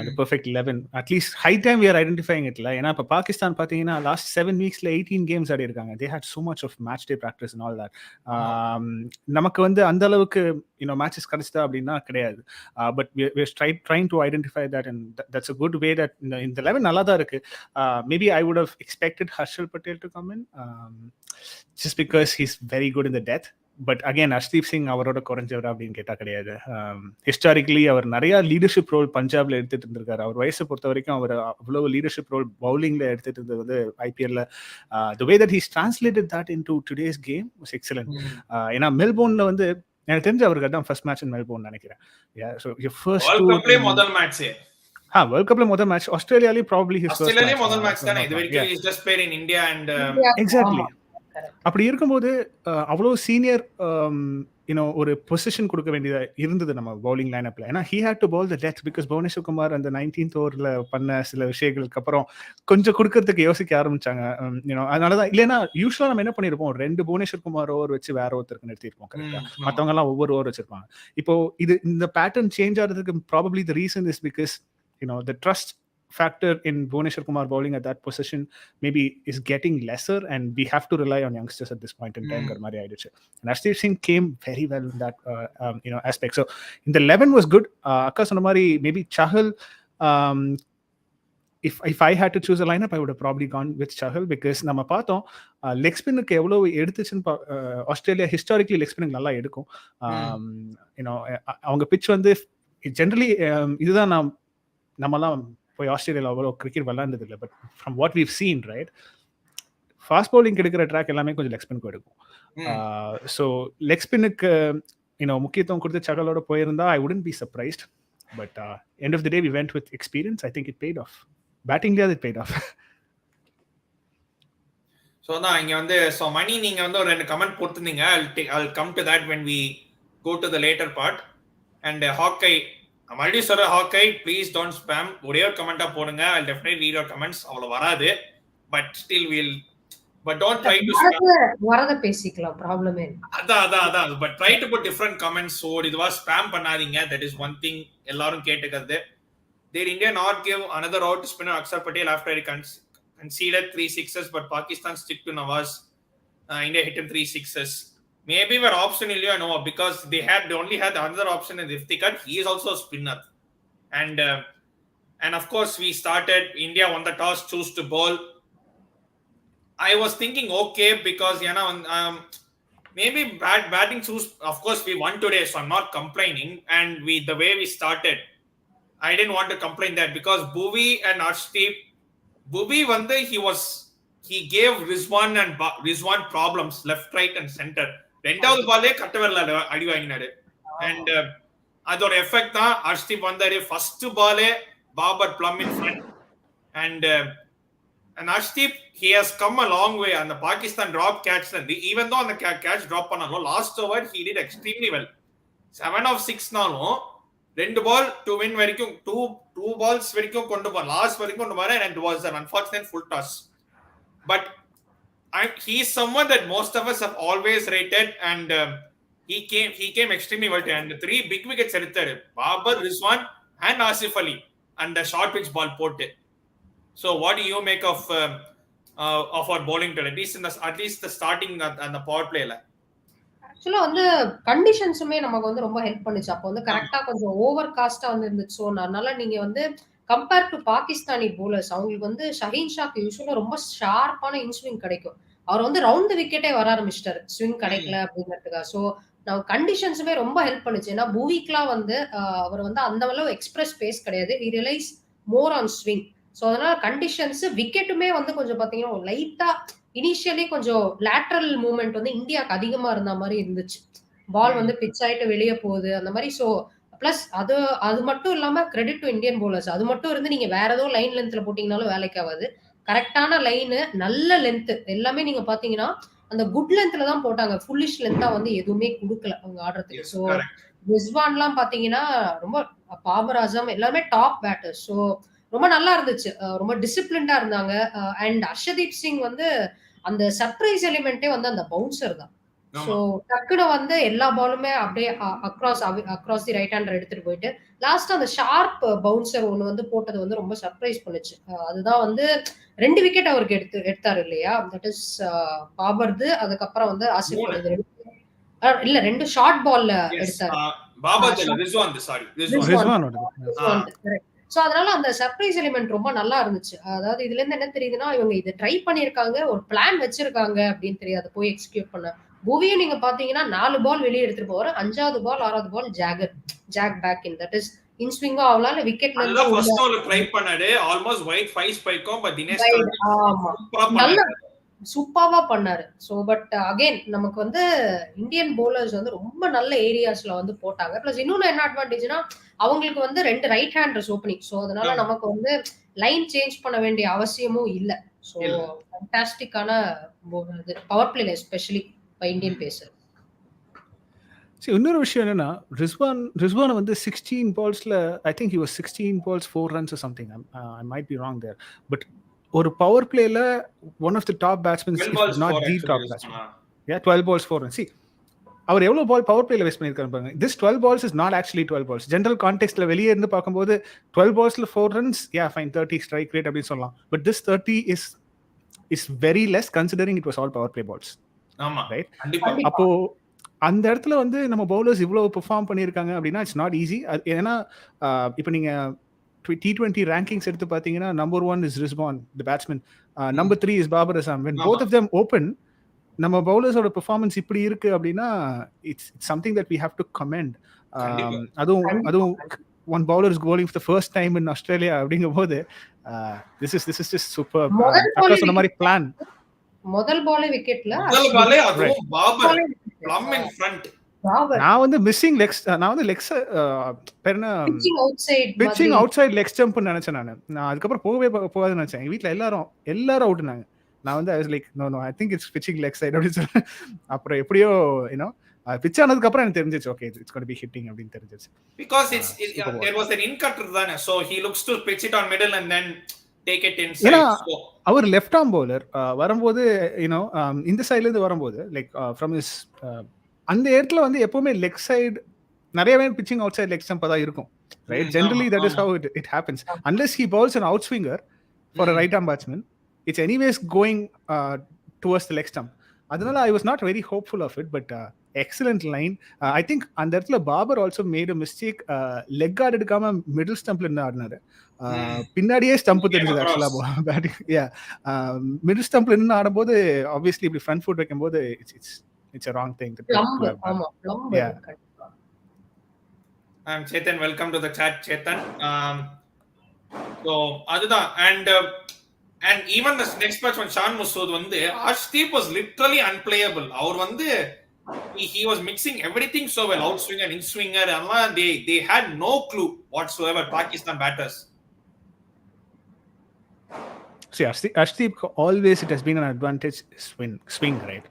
The perfect 11. At least high time we are identifying it. ஏன்னா இப்போ பாகிஸ்தான் பார்த்தீங்கன்னா last 7 weeksல 18 games ஆடி இருக்காங்க. They had so much of match day practice and all that. நமக்கு வந்து அந்த அளவுக்கு matches கிடைச்சதா அப்படின்னா கிடையாது. But we're trying to identify that, and that's a good way that இந்த 11 நல்லா தான் இருக்கு. Maybe I would have expected Harshal Patel to come in just because he's very good in the death. But again Arshdeep Singh அவரோட குறைஞ்சவர் அப்படின்னு கேட்டா கிடையாது. Historically அவர் நிறைய leadership role பஞ்சாப்ல எடுத்துட்டு இருந்திருக்காரு. அவர் வயசை பொறுத்த வரைக்கும் அவர் அவ்வளவு லீடர்ஷிப் ரோல் பவுலிங்ல எடுத்துட்டு இருந்தது வந்து ஐபிஎல்ல the way that he's translated that into today's game was excellent. ஏன்னா மெல்போர்ன்ல வந்து எனக்கு தெரிஞ்ச அவருக்கு அதான் ஃபர்ஸ்ட் மேட்ச் இன் மெல்போர்ன் நினைக்கிறேன். முதல் மேட்ச் வேர்ல்ட் கப்ல முதல் மேட்ச். ஆஸ்திரேலியாலயே ப்ராபபிலி முதல் மேட்ச் தானே இது வரைக்கும். he just played in India and exactly. அப்படி இருக்கும்போது அவ்வளவு சீனியர் ஒரு பொசிஷன் கொடுக்க வேண்டியதா இருந்தது நம்ம பவுலிங் லைனப்ல. ஏன்னா he had to bowl the death because Bhuvneshwar Kumar அந்த 19th ஓவர்ல பண்ண சில விஷயங்களுக்கு அப்புறம் கொஞ்சம் கொடுக்கறதுக்கு யோசிக்க ஆரம்பிச்சாங்க. அதனாலதான் இல்லைன்னா யூஸ்வலா நம்ம என்ன பண்ணிருப்போம், 2 புவனேஸ்வர் குமார் ஓவர் வச்சு வேற ஒருத்தருக்கு நிறுத்திருப்போம். கரெக்டா, மத்தவங்க எல்லாம் ஒவ்வொரு ஓவர் வச்சிருப்பாங்க. இப்போ இந்த பேட்டர்ன் சேஞ்ச் ஆகிறதுக்கு probably the reason is because the trust factor in Bhuvneshwar Kumar bowling at that position maybe is getting lesser, and we have to rely on youngsters at this point in time. Garmari aiduchu, and Arshdeep Singh came very well in that aspect. So in the 11 was good. Akka sonna mari maybe Chahal, if I had to choose a lineup I would have probably gone with Chahal because nama paathom leg spin ku evlo educhuchen. Australia historically leg spin nalla edukum. avanga pitch வந்து generally இதுதான் நம்மலாம் போய் ஆஸ்திரேலியாவில் அவ்வளோ cricket விளையாண்டது இல்லை. But from what we've seen right, fast bowling எடுக்கிற track எல்லாமே கொஞ்சம் லெக் ஸ்பின்க்கு எடுக்கும். ஸோ லெக் ஸ்பின்னுக்கு முக்கியத்துவம் கொடுத்து சகலோட போயிருந்தா I wouldn't be surprised. But end of the day we went with experience. I think it paid off. பேட்டிங்லேயே இட் பெய்ட் ஆஃப். ஸோ தான் இங்கே வந்து ஸோ மணி நீங்கள் வந்து ஒரு 2 கமெண்ட் போட்டுருந்தீங்க. I'll come to that when we go to the later part. And ஹாக்கை மறுபடியும் சொல்ற, ஹாக்கை ப்ளீஸ் டோன்ட் ஸ்பேம். ஒரே ஒரு கமெண்டா போடுங்க. I'll definitely read your comments. அவ்வளோ வராது, but still will but don't try to வரத பேசிக்கலாம், ப்ராப்ளம் இல்ல. அதான் but try to put different comments. so இதுவா ஸ்பாம் பண்ணாதீங்க. that is one thing எல்லாரும் கேட்டுக்கிறது. Did India not give another out to spinner Axar Patel after he conceded 3 sixes but Pakistan stick to Nawaz? India hit him 3 sixes. Maybe were option Ilya no, because they only had another option, and if they cut, he is also a spinner. And of course we started, India won the toss, choose to bowl. I was thinking okay because maybe batting choose. Of course we won today, so I'm not complaining. And the way we started, I didn't want to complain that because Bhuvi and Arshdeep, Bhuvi he was he gave Rizwan problems left, right and center. ரெண்டாவது பாலே கட்டவரல அடி வாங்கினாரு. And அதோட effect தான் அர்ஷ்தீப் வந்தாரு. First பாலே Babur plumb in front. And Arshdeep, he has come a long way. And the Pakistan drop catch, even though the catch drop பண்ணாலும் last over he did extremely well. 7 of 6 நாலும் 2 ball to win வரைக்கும் 2 balls வரைக்கும் கொண்டு போற last வரைக்கும் கொண்டு போற, and it was an unfortunate full toss. But he is someone that most of us have always rated, and he came extremely well, and 3 big wickets எடுத்தாரு. Babur, Rizwan and Asif Ali and the short pitch ball போட்டு. So what do you make of our bowling today, at least the starting and the power play la? ஆக்சுவலா வந்து கண்டிஷன்ஸுமே நமக்கு வந்து ரொம்ப help பண்ணுச்சு. அப்போ வந்து கரெக்டா கொஞ்சம் ஓவர் காஸ்டா வந்து இருந்துச்சு. ஸோ அதனால நீங்க வந்து கம்பேர் டு பாகிஸ்தானி போலர்ஸ், அவங்களுக்கு வந்து ஷஹீன் ஷாக்கு யூஸ்வலா ரொம்ப ஷார்ப்பான இன்ஸ்விங் கிடைக்கும். அவர் வந்து ரவுண்ட் விக்கெட்டே வர ஆரம்பிச்சிட்டாரு ஸ்விங் கிடைக்கல அப்படிங்கிறதுக்காக. ஸோ நம்ம கண்டிஷன்ஸுமே ரொம்ப ஹெல்ப் பண்ணுச்சு. ஏன்னா பூவிக்லாம் வந்து அவர் வந்து அந்த அளவு எக்ஸ்பிரஸ் பேஸ் கிடையாது. He relies more on swing. So அதனால கண்டிஷன்ஸ் விக்கெட்டுமே வந்து கொஞ்சம் பாத்தீங்கன்னா லைட்டா இனிஷியலி கொஞ்சம் லேட்டரல் மூவ்மெண்ட் வந்து இந்தியாவுக்கு அதிகமா இருந்த மாதிரி இருந்துச்சு. பால் வந்து பிச் ஆயிட்டு வெளியே போகுது அந்த மாதிரி. ஸோ பிளஸ் அது மட்டும் இல்லாம கிரெடிட் டு இந்தியன் போலர்ஸ். அது மட்டும் இருந்து நீங்க வேற ஏதோ லைன் லென்த்ல போட்டீங்கனாலும் வேலைக்கு ஆகாது. கரெக்டான லைனு, நல்ல லென்த் எல்லாமே நீங்க பாத்தீங்கன்னா அந்த குட் லென்த்ல தான் போட்டாங்க. ஃபுல்லிஷ் லென்த்தா வந்து எதுவுமே கொடுக்கல அவங்க ஆடுறதுக்கு. ஸோ ரிஸ்வான்லாம் பாத்தீங்கன்னா ரொம்ப பாபர் ஆசம் எல்லாமே டாப் பேட்டர்ஸ். ஸோ ரொம்ப நல்லா இருந்துச்சு. ரொம்ப டிசிப்ளின்டா இருந்தாங்க. அண்ட் ஹர்ஷதீப் சிங் வந்து அந்த சர்ப்ரைஸ் எலிமெண்டே வந்து அந்த பவுன்சர் தான். ஸோ டக்குனு வந்து எல்லா பாலுமே அப்படியே அக்ராஸ் தி ரைட் ஹேண்டர் எடுத்துட்டு போயிட்டு லாஸ்ட் அந்த ஷார்ப் பவுன்சர் ஒண்ணு வந்து போட்டது வந்து ரொம்ப சர்ப்ரைஸ் பண்ணுச்சு. அதுதான் வந்து 2 விக்கெட் அவருக்கு எடுத்தாரு இல்லையா? தட் இஸ் பாபர்து, அதுக்கப்புறம் வந்து ஆசிஃப் அலி இல்ல 2 ஷார்ட் பால்ல எடுத்தாரு. சோ அதனால அந்த சர்ப்ரைஸ் எலிமெண்ட் ரொம்ப நல்லா இருந்துச்சு. அதாவது இதுல இருந்து என்ன தெரியுதுன்னா, இவங்க இதை ட்ரை பண்ணிருக்காங்க, ஒரு பிளான் வச்சிருக்காங்க அப்படின்னு தெரியாது போய் எக்ஸிக்யூட் பண்ண. பூவியும் நீங்க பாத்தீங்கன்னா 4 பால் வெளியே எடுத்துட்டு போவாரு. 5வது பால் 6வது ball jag back in, that is in ஸ்விங்கா அவளால விக்கெட்ல இருந்து ஃபர்ஸ்ட் ஓவர் ட்ரை பண்ணாரு. ஆல்மோஸ்ட் வைட் 5 ஸ்பைக்கும், பட் தினேஷ் நல்லா சூப்பரா பண்ணாரு. சோ பட் அகைன் நமக்கு வந்து இந்தியன் போலர்ஸ் வந்து ரொம்ப நல்ல ஏரியாஸ்ல வந்து போட்டாங்க. பிளஸ் இன்னொன்னு என்ன அட்வான்டேஜ்னா, அவங்களுக்கு வந்து 2 ரைட் ஹேண்டர்ஸ் ஓப்பனிங். சோ அதனால நமக்கு வந்து லைன் சேஞ்ச் பண்ண வேண்டிய அவசியமும் இல்ல. சோ ஃபேண்டாஸ்டிக்கான பவர் பிளேல எஸ்பெஷலி பை இந்தியன் பேசர். இன்னொரு விஷயம் என்னன்னா, ரிஸ்வான் வந்து 16 பால்ஸ்ல I think he was 16 balls 4 runs or something. I might be wrong there, but ஒரு பவர் பிளேல one of the top batsman, if not the top batsman. 12 balls 4 runs. See, அவர் எவ்வளவு ball power பிளேல வேஸ்ட் பண்ணிருக்காரு பாருங்க. This 12 balls is not actually 12 balls. General கான்டெக்ஸ்ட்ல வெளியே இருந்து பார்க்கும்போது 12 ballsல 4 runs, yeah fine, 30 strike rate அப்படி சொல்லலாம். But this 30 is very less considering it was all power play balls. ஆமா, ரைட்? அப்போ அந்த இடத்துல வந்து நம்ம பவுலர்ஸ் இவ்வளவு பெர்ஃபார்ம் பண்ணியிருக்காங்க அப்படின்னா இட்ஸ் நாட் ஈஸி. ஏன்னா இப்போ நீங்க T20 rankings எடுத்து பார்த்தீங்கன்னா number 1 is Rizwan, the batsman. Number 3 is Babar Azam. When both of them open, நம்ம பவுலர்ஸோட பெர்ஃபார்மன்ஸ் இப்படி இருக்கு அப்படின்னா it's something that we have to commend. அதுவும் one bowler is bowling for the first time in Australia அப்படிங்கும்போது this is just super. அக்கா சொன்ன மாதிரி plan. முதல் பாலே விக்கெட்ல அதுவும் பாபர் plumb in front. நான் வந்து மிஸ்ஸிங் லெக்ஸ், நான் வந்து லெக்ஸ் பெருனா pitching outside leg stump நினைச்சேன். நான் அதுக்கப்புறம் போகாதுன்னு நினைச்சேன். எங்க வீட்டுல எல்லாரும் அவுட்னாங்க. நான் வந்து I was like no I think it's pitching leg side அப்படின்னு சொல்றேன். அப்புறம் எப்படியோ யூனோ பிட்ச் ஆனதுக்கு அப்புறம் எனக்கு தெரிஞ்சிச்சு okay it's going to be hitting அப்படின்னு தெரிஞ்சிச்சு. Because there was an in cutter தானே, so he looks to pitch it on middle and then take it inside. அவர் லெஃப்ட் ஆர்ம் பவுலர் வரும்போது யூனோ இந்த சைடுல இருந்து வரும்போது லைக் ஃப்ரம் ஹிஸ் அந்த இடத்துல வந்து எப்பவுமே லெக் சைடு நிறையவே pitching outside leg stump தான் இருக்கும், right? Generally that is how it happens unless he bowls an out swinger for a right arm batsman, it's anyways going towards the leg stump. அதனால I was not very hopeful of it, but excellent line. I think அந்த இடத்துல Babar also made a mistake. Leg guard எடுக்காம middle ஸ்டம்ப்ல இருந்து ஆடினாரு. பின்னாடியே stump தெரிஞ்சது ஆக்சுவலா பேட்டிங். மிடில் ஸ்டம்ப்ல இருந்து ஆடும்போது ஆப்வியஸ்லி இப்படி ஃப்ரண்ட் ஃபுட் வைக்கும்போது it's a wrong thing to yeah. Chetan, welcome to the chat Chetan. So அதுதான், and And even the next match when Shan Masood வந்து Arshdeep was literally unplayable. அவர் வந்து he was mixing everything so well, out swinger, in swinger, and they had no clue whatsoever, Pakistan batters. See, Arshdeep always it has been an advantage swing, right?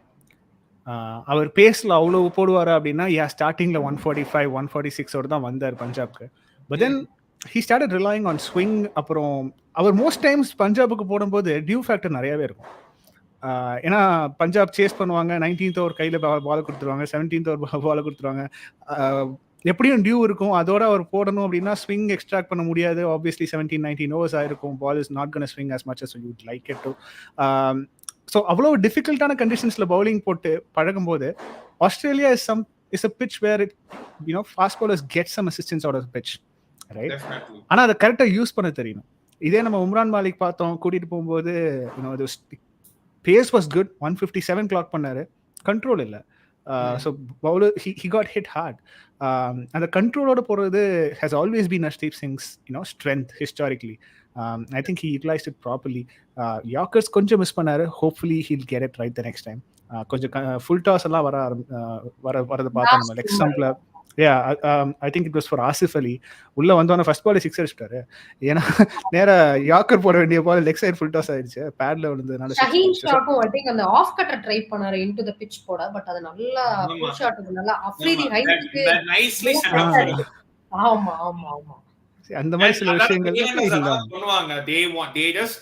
அவர் பேஸ்ல அவ்வளவு போடுவாரு அப்படின்னா ஸ்டார்டிங்ல 145 146 ஓட தான் வந்தார் பஞ்சாப்க்கு. But then he started relying on swing. அப்புறம் அவர் மோஸ்ட் டைம்ஸ் பஞ்சாபுக்கு போடும்போது டியூ ஃபேக்டர் நிறையவே இருக்கும். ஏன்னா பஞ்சாப் சேஸ் பண்ணுவாங்க, 19th ஓவர் கையில் பால் கொடுத்துருவாங்க, 17th ஓவர் பால் கொடுத்துருவாங்க, எப்படியும் டியூ இருக்கும். அதோட அவர் போடணும் அப்படின்னா ஸ்விங் எக்ஸ்ட்ராக்ட் பண்ண முடியாது. ஆப்வியஸ்லி 17-19 ஓவர்ஸ் ஆயிருக்கும். Ball is not gonna swing as much as you would like it to. So அவ்வளோ டிஃபிகல்ட்டான கண்டிஷன்ஸில் பவுலிங் போட்டு பழகும்போது Australia is a pitch where fast bowlers get some assistance out of pitch, right? ஆனால் அதை கரெக்டாக use பண்ண தெரியணும். இதே நம்ம உம்ரான் மாலிக் பார்த்தோம், கூட்டிகிட்டு போகும்போது பேஸ் வாஸ் குட், 157 கிளாக் பண்ணாரு, கண்ட்ரோல் இல்லை. So bowler he got hit hard. அந்த கண்ட்ரோலோட போகிறது has always been Arshdeep Singh's strength historically. I think he utilized it properly. Yorkers கொஞ்சம் மிஸ் பண்ணாரு. Hopefully he'll get it right the next time. கொஞ்சம் full toss எல்லாம் வரது பார்த்தோம் நம்ம example. I think it was for Asif Ali. உள்ள வந்தோன first ball 6 அடிச்சிட்டாரு. ஏன்னா நேரா யாக்கர் போட வேண்டிய ball leg side full toss ஆயிடுச்சு, பேட்ல விழுந்ததுனால. ஷஹீன் ஷாட்டும் I think அந்த ஆஃப் கட்டர் ட்ரை பண்ணாரு into the pitch போட, பட் அது நல்லா ஃபுல் ஷாட், நல்லா அஃப்ரீதி ஹைட்க்கு nicely set up. ஆமா ஆமா ஆமா. அந்த மாதிரி சில விஷயங்கள் பண்ணுவாங்க. they just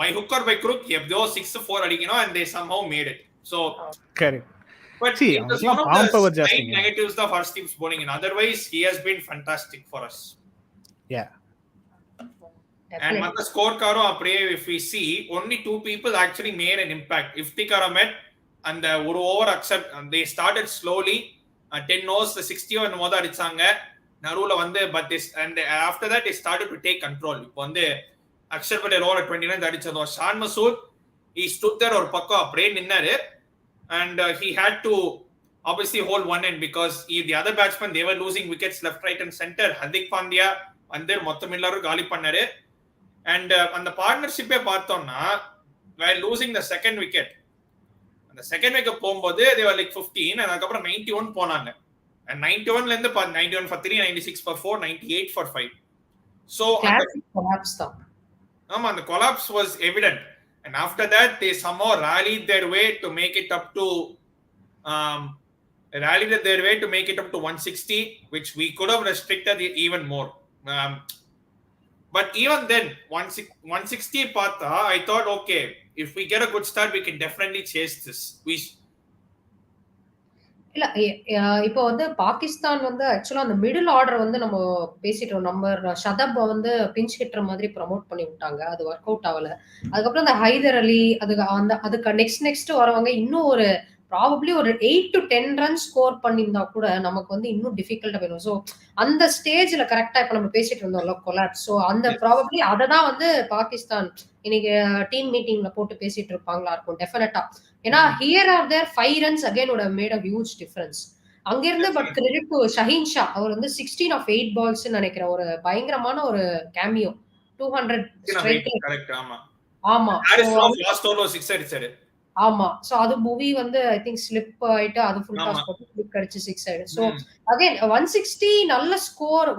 by hook or by crook எப்பதோ 6-4 அடிக்கணும், and they somehow made it. So correct. But see, it was one of the negatives of Arshdeep's bowling, and otherwise he has been fantastic for us. Yeah. And on the scorecard if we see, only 2 people actually made an impact. Iftikhar Ahmed and the over accept, they started slowly, 10 overs 60 and moda adichanga narula vande, but this and after that they started to take control. Ipo vande Axar Patel over 29 adichadho, Shan Masood he stood there or pakka apre ninnaru, and he had to obviously hold one end because the other batsmen they were losing wickets left, right and center. Hardik Pandya vande mottham ellaru gali pannaru, and on the partnership பார்த்தோம்னா while losing the second wicket, அந்த second wicket போகும்போது they were like 15, and அதுக்கப்புறம் 91 போனாங்க, and 91 ல இருந்து 91 for 3, 96 for 4, 98 for 5. So collapse தான். ஆமா, அந்த collapse was evident, and after that they somehow rallied their way to make it up to 160, which we could have restricted even more. But even then 160 பார்த்தா I thought okay, if we get a good start we can definitely chase this. இல்ல இப்போ வந்து பாகிஸ்தான் வந்து ஆக்சுவலா அந்த middle order வந்து நம்ம பேசிட்டோம். நம்பர் ஷதப் வந்து பிஞ்ச் ஹிட்டர் மாதிரி ப்ரமோட் பண்ணி விட்டாங்க, அது ஒர்க் அவுட் ஆகல. அதுக்கப்புறம் இந்த ஹைதர் அலி அதுக்கு நெக்ஸ்ட் வரவங்க இன்னும் ஒரு ப்ராபப்ளி ஒரு 8 to 10 ரன் ஸ்கோர் பண்ணியிருந்தா கூட நமக்கு வந்து இன்னும் டிஃபிகல்ட்டா வேணும். ஸோ அந்த ஸ்டேஜ்ல கரெக்டா இப்ப நம்ம பேசிட்டு இருந்தோம்ல கொலாப்ஸ், ஸோ அந்த ப்ராபப்ளி அதை தான் வந்து பாகிஸ்தான் இன்னைக்கு டீம் மீட்டிங்ல போட்டு பேசிட்டு இருப்பாங்களா இருக்கும் டெஃபினட்டா. ஏன்னா here are there 5 runs again would have made a huge difference அங்கிருந்து. But credit to Shaheen Shah, அவர் வந்து 16 of 8 balls நினைக்கிற ஒரு பயங்கரமான ஒரு கேமியோ, 200 ஸ்ட்ரைக். ஆமா ஆமா. சோ அது மூவி வந்து ஐ திங்க் ஸ்லிப் ஆயிட்டு அது ஃபுல் டாஸ் போட்டு கிளிக் அடிச்சு 6 ஆயிடு. சோ அகைன் 160 நல்ல ஸ்கோர்.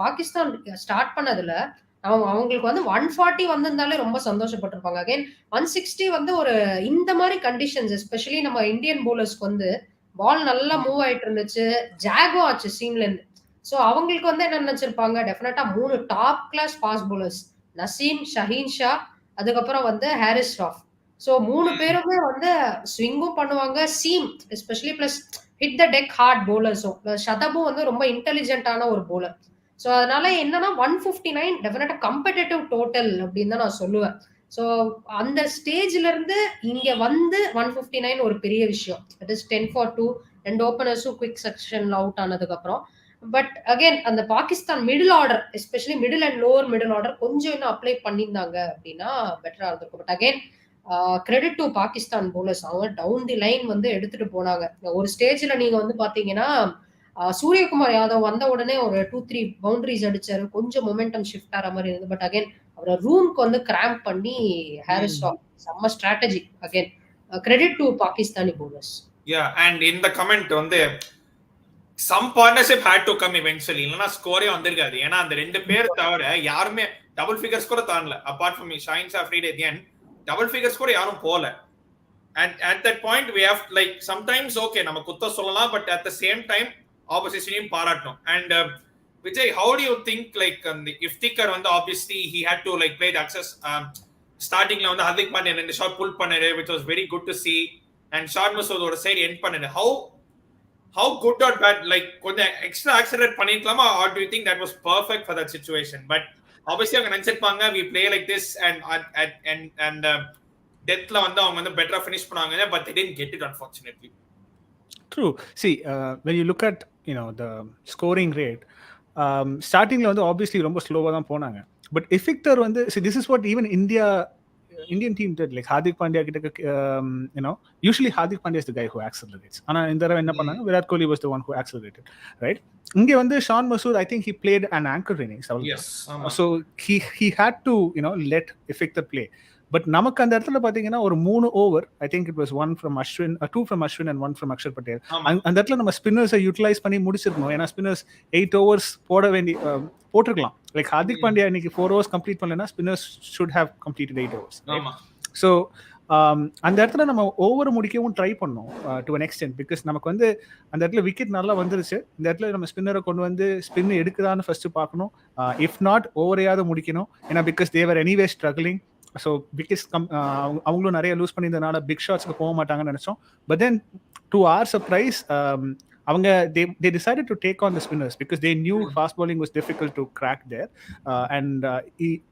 பாகிஸ்தான் ஸ்டார்ட் பண்ணதுல அவங்களுக்கு வந்து 140 வந்திருந்தாலே ரொம்ப சந்தோஷப்பட்டிருப்பாங்க. அகைன் 160 வந்து ஒரு இந்த மாதிரி கண்டிஷன்ஸ், எஸ்பெஷலி நம்ம இந்தியன் பவுலர்ஸ்க்கு வந்து பால் நல்லா மூவ் ஆயிட்டு இருந்துச்சு, ஜாகோ ஆச்சு சீம்ல இருந்து. சோ அவங்களுக்கு வந்து என்ன நினைச்சிருப்பாங்க, டெஃபினட்டா 3 top class fast bowlers, Naseem, Shaheen Shah, அதுக்கப்புறம் வந்து ஹாரிஸ் ராஃப். சோ 3 பேருமே வந்து ஸ்விங்கும் பண்ணுவாங்க, seam especially plus hit the deck hard பவுலர்ஸும். ஷதபும் வந்து ரொம்ப இன்டெலிஜென்ட்டான ஒரு பவுலர். சோ அதனால என்னன்னா 159 டெஃபினட்டா காம்படிட்டிவ் டோட்டல் அப்படின்னு தான் நான் சொல்லுவேன். சோ அந்த ஸ்டேஜ்ல இருந்து இங்க வந்து 159 ஒரு பெரிய விஷயம். இட் இஸ் 10 for 2, 2 ஓபனர்ஸும் குவிக் செக்ஷன்ல அவுட் ஆனதுக்கு அப்புறம். பட் அகைன் அந்த Pakistan middle order, especially middle and lower middle order கொஞ்சம் இன்னும் அப்ளை பண்ணியிருந்தாங்க அப்படின்னா பெட்டரா இருந்திருக்கும். But again credit to Pakistan bowlers, அவங்க டவுன் தி லைன் வந்து எடுத்துட்டு போனாங்க. ஒரு ஸ்டேஜ்ல நீங்க வந்து பாத்தீங்கன்னா சூரியகுமார் யாதவ் வந்த உடனே ஒரு 2-3 பவுண்டரிஸ் அடிச்சாரு, கொஞ்சம் மொமெண்டம் ஷிஃப்ட் ஆற மாதிரி இருந்தது. பட் அகைன் அவரை ரூம்க்கு வந்து கிராம்ப் பண்ணி ஹாரிஸ் செம்ம strategy. Again credit to Pakistani bowlers. And இந்த கமெண்ட் வந்து some partnership had to come eventually, இல்லனா ஸ்கோரே வந்திருக்காது. ஏன்னா அந்த ரெண்டு பேர் தவிர யாருமே டபுள் ஃபிகர் ஸ்கோர் தாண்டல. Apart from Shaheen's Afridi at the end double figure score யாரும் போல. And at that point we have like sometimes okay நம்ம குத்த சொல்லலாம், but at the same time opposition பாராட்டணும். And Vijay, how do you think like the iftikar வந்து obviously he had to like play the access startingல வந்து Hardik Pandya ரெண்டு shot புல் பண்ணாரு, which was very good to see. And Sharma ஒரு side end பண்ணாரு. How good or bad, like கொஞ்சம் extra accelerate பண்ணிருக்கலாமா, or do you think that was perfect for that situation? But obviously அவங்க நினைச்சிருப்பாங்க we play like this and டெத்ல வந்து அவங்க வந்து பெட்டரா finish பண்ணாங்க, but they didn't get it unfortunately. True. See, when you look at the scoring rate, startingல வந்து obviously ரொம்ப ஸ்லோவா தான் போனாங்க. But effector வந்து see this is what even Indian team did. Like Hardik Pandya கிட்ட usually Hardik Pandya is the guy who accelerates. ஆனா இந்த தடவை என்ன பண்ணாங்க, Virat Kohli was the one who accelerated, right? இங்க வந்து Sean Masood, I think he played an anchor innings. Yes. So he had to let effector play. But நமக்கு அந்த இடத்துல பாத்தீங்கன்னா ஒரு 3 over, I think it was 1 from Ashwin, 2 from Ashwin and 1 from Axar Patel. அந்த இடத்துல நம்ம ஸ்பின்னர்ஸை utilise பண்ணி முடிச்சிருக்கணும். ஏன்னா ஸ்பின்னர்ஸ் 8 ஓவர்ஸ் போட்டிருக்கலாம். லைக் ஹார்திக் பாண்டியா இன்னைக்கு 4 ஓவர்ஸ் கம்ப்ளீட் பண்ணலன்னா spinners should have completed 8 overs. So அந்த இடத்துல நம்ம ஓவர் முடிக்கவும் ட்ரை பண்ணோம் டு அன் எக்ஸ்டென்ட். பிகாஸ் நமக்கு வந்து அந்த இடத்துல விக்கெட் நல்லா வந்துருச்சு. இந்த இடத்துல நம்ம ஸ்பின்னரை கொண்டு வந்து ஸ்பின் எடுக்குதான்னு ஃபர்ஸ்ட் பார்க்கணும். இஃப் நாட் ஓவரையாவது முடிக்கணும். ஏன்னா because they're anyway struggling. So because அவங்களும் நிறைய லூஸ் பண்ணியிருந்தனால பிக் ஷாட்ஸ்க்கு போக மாட்டாங்கன்னு நினைச்சோம். But then to our surprise அவங்க they decided to take on the spinners because they knew fast bowling was difficult to crack there. And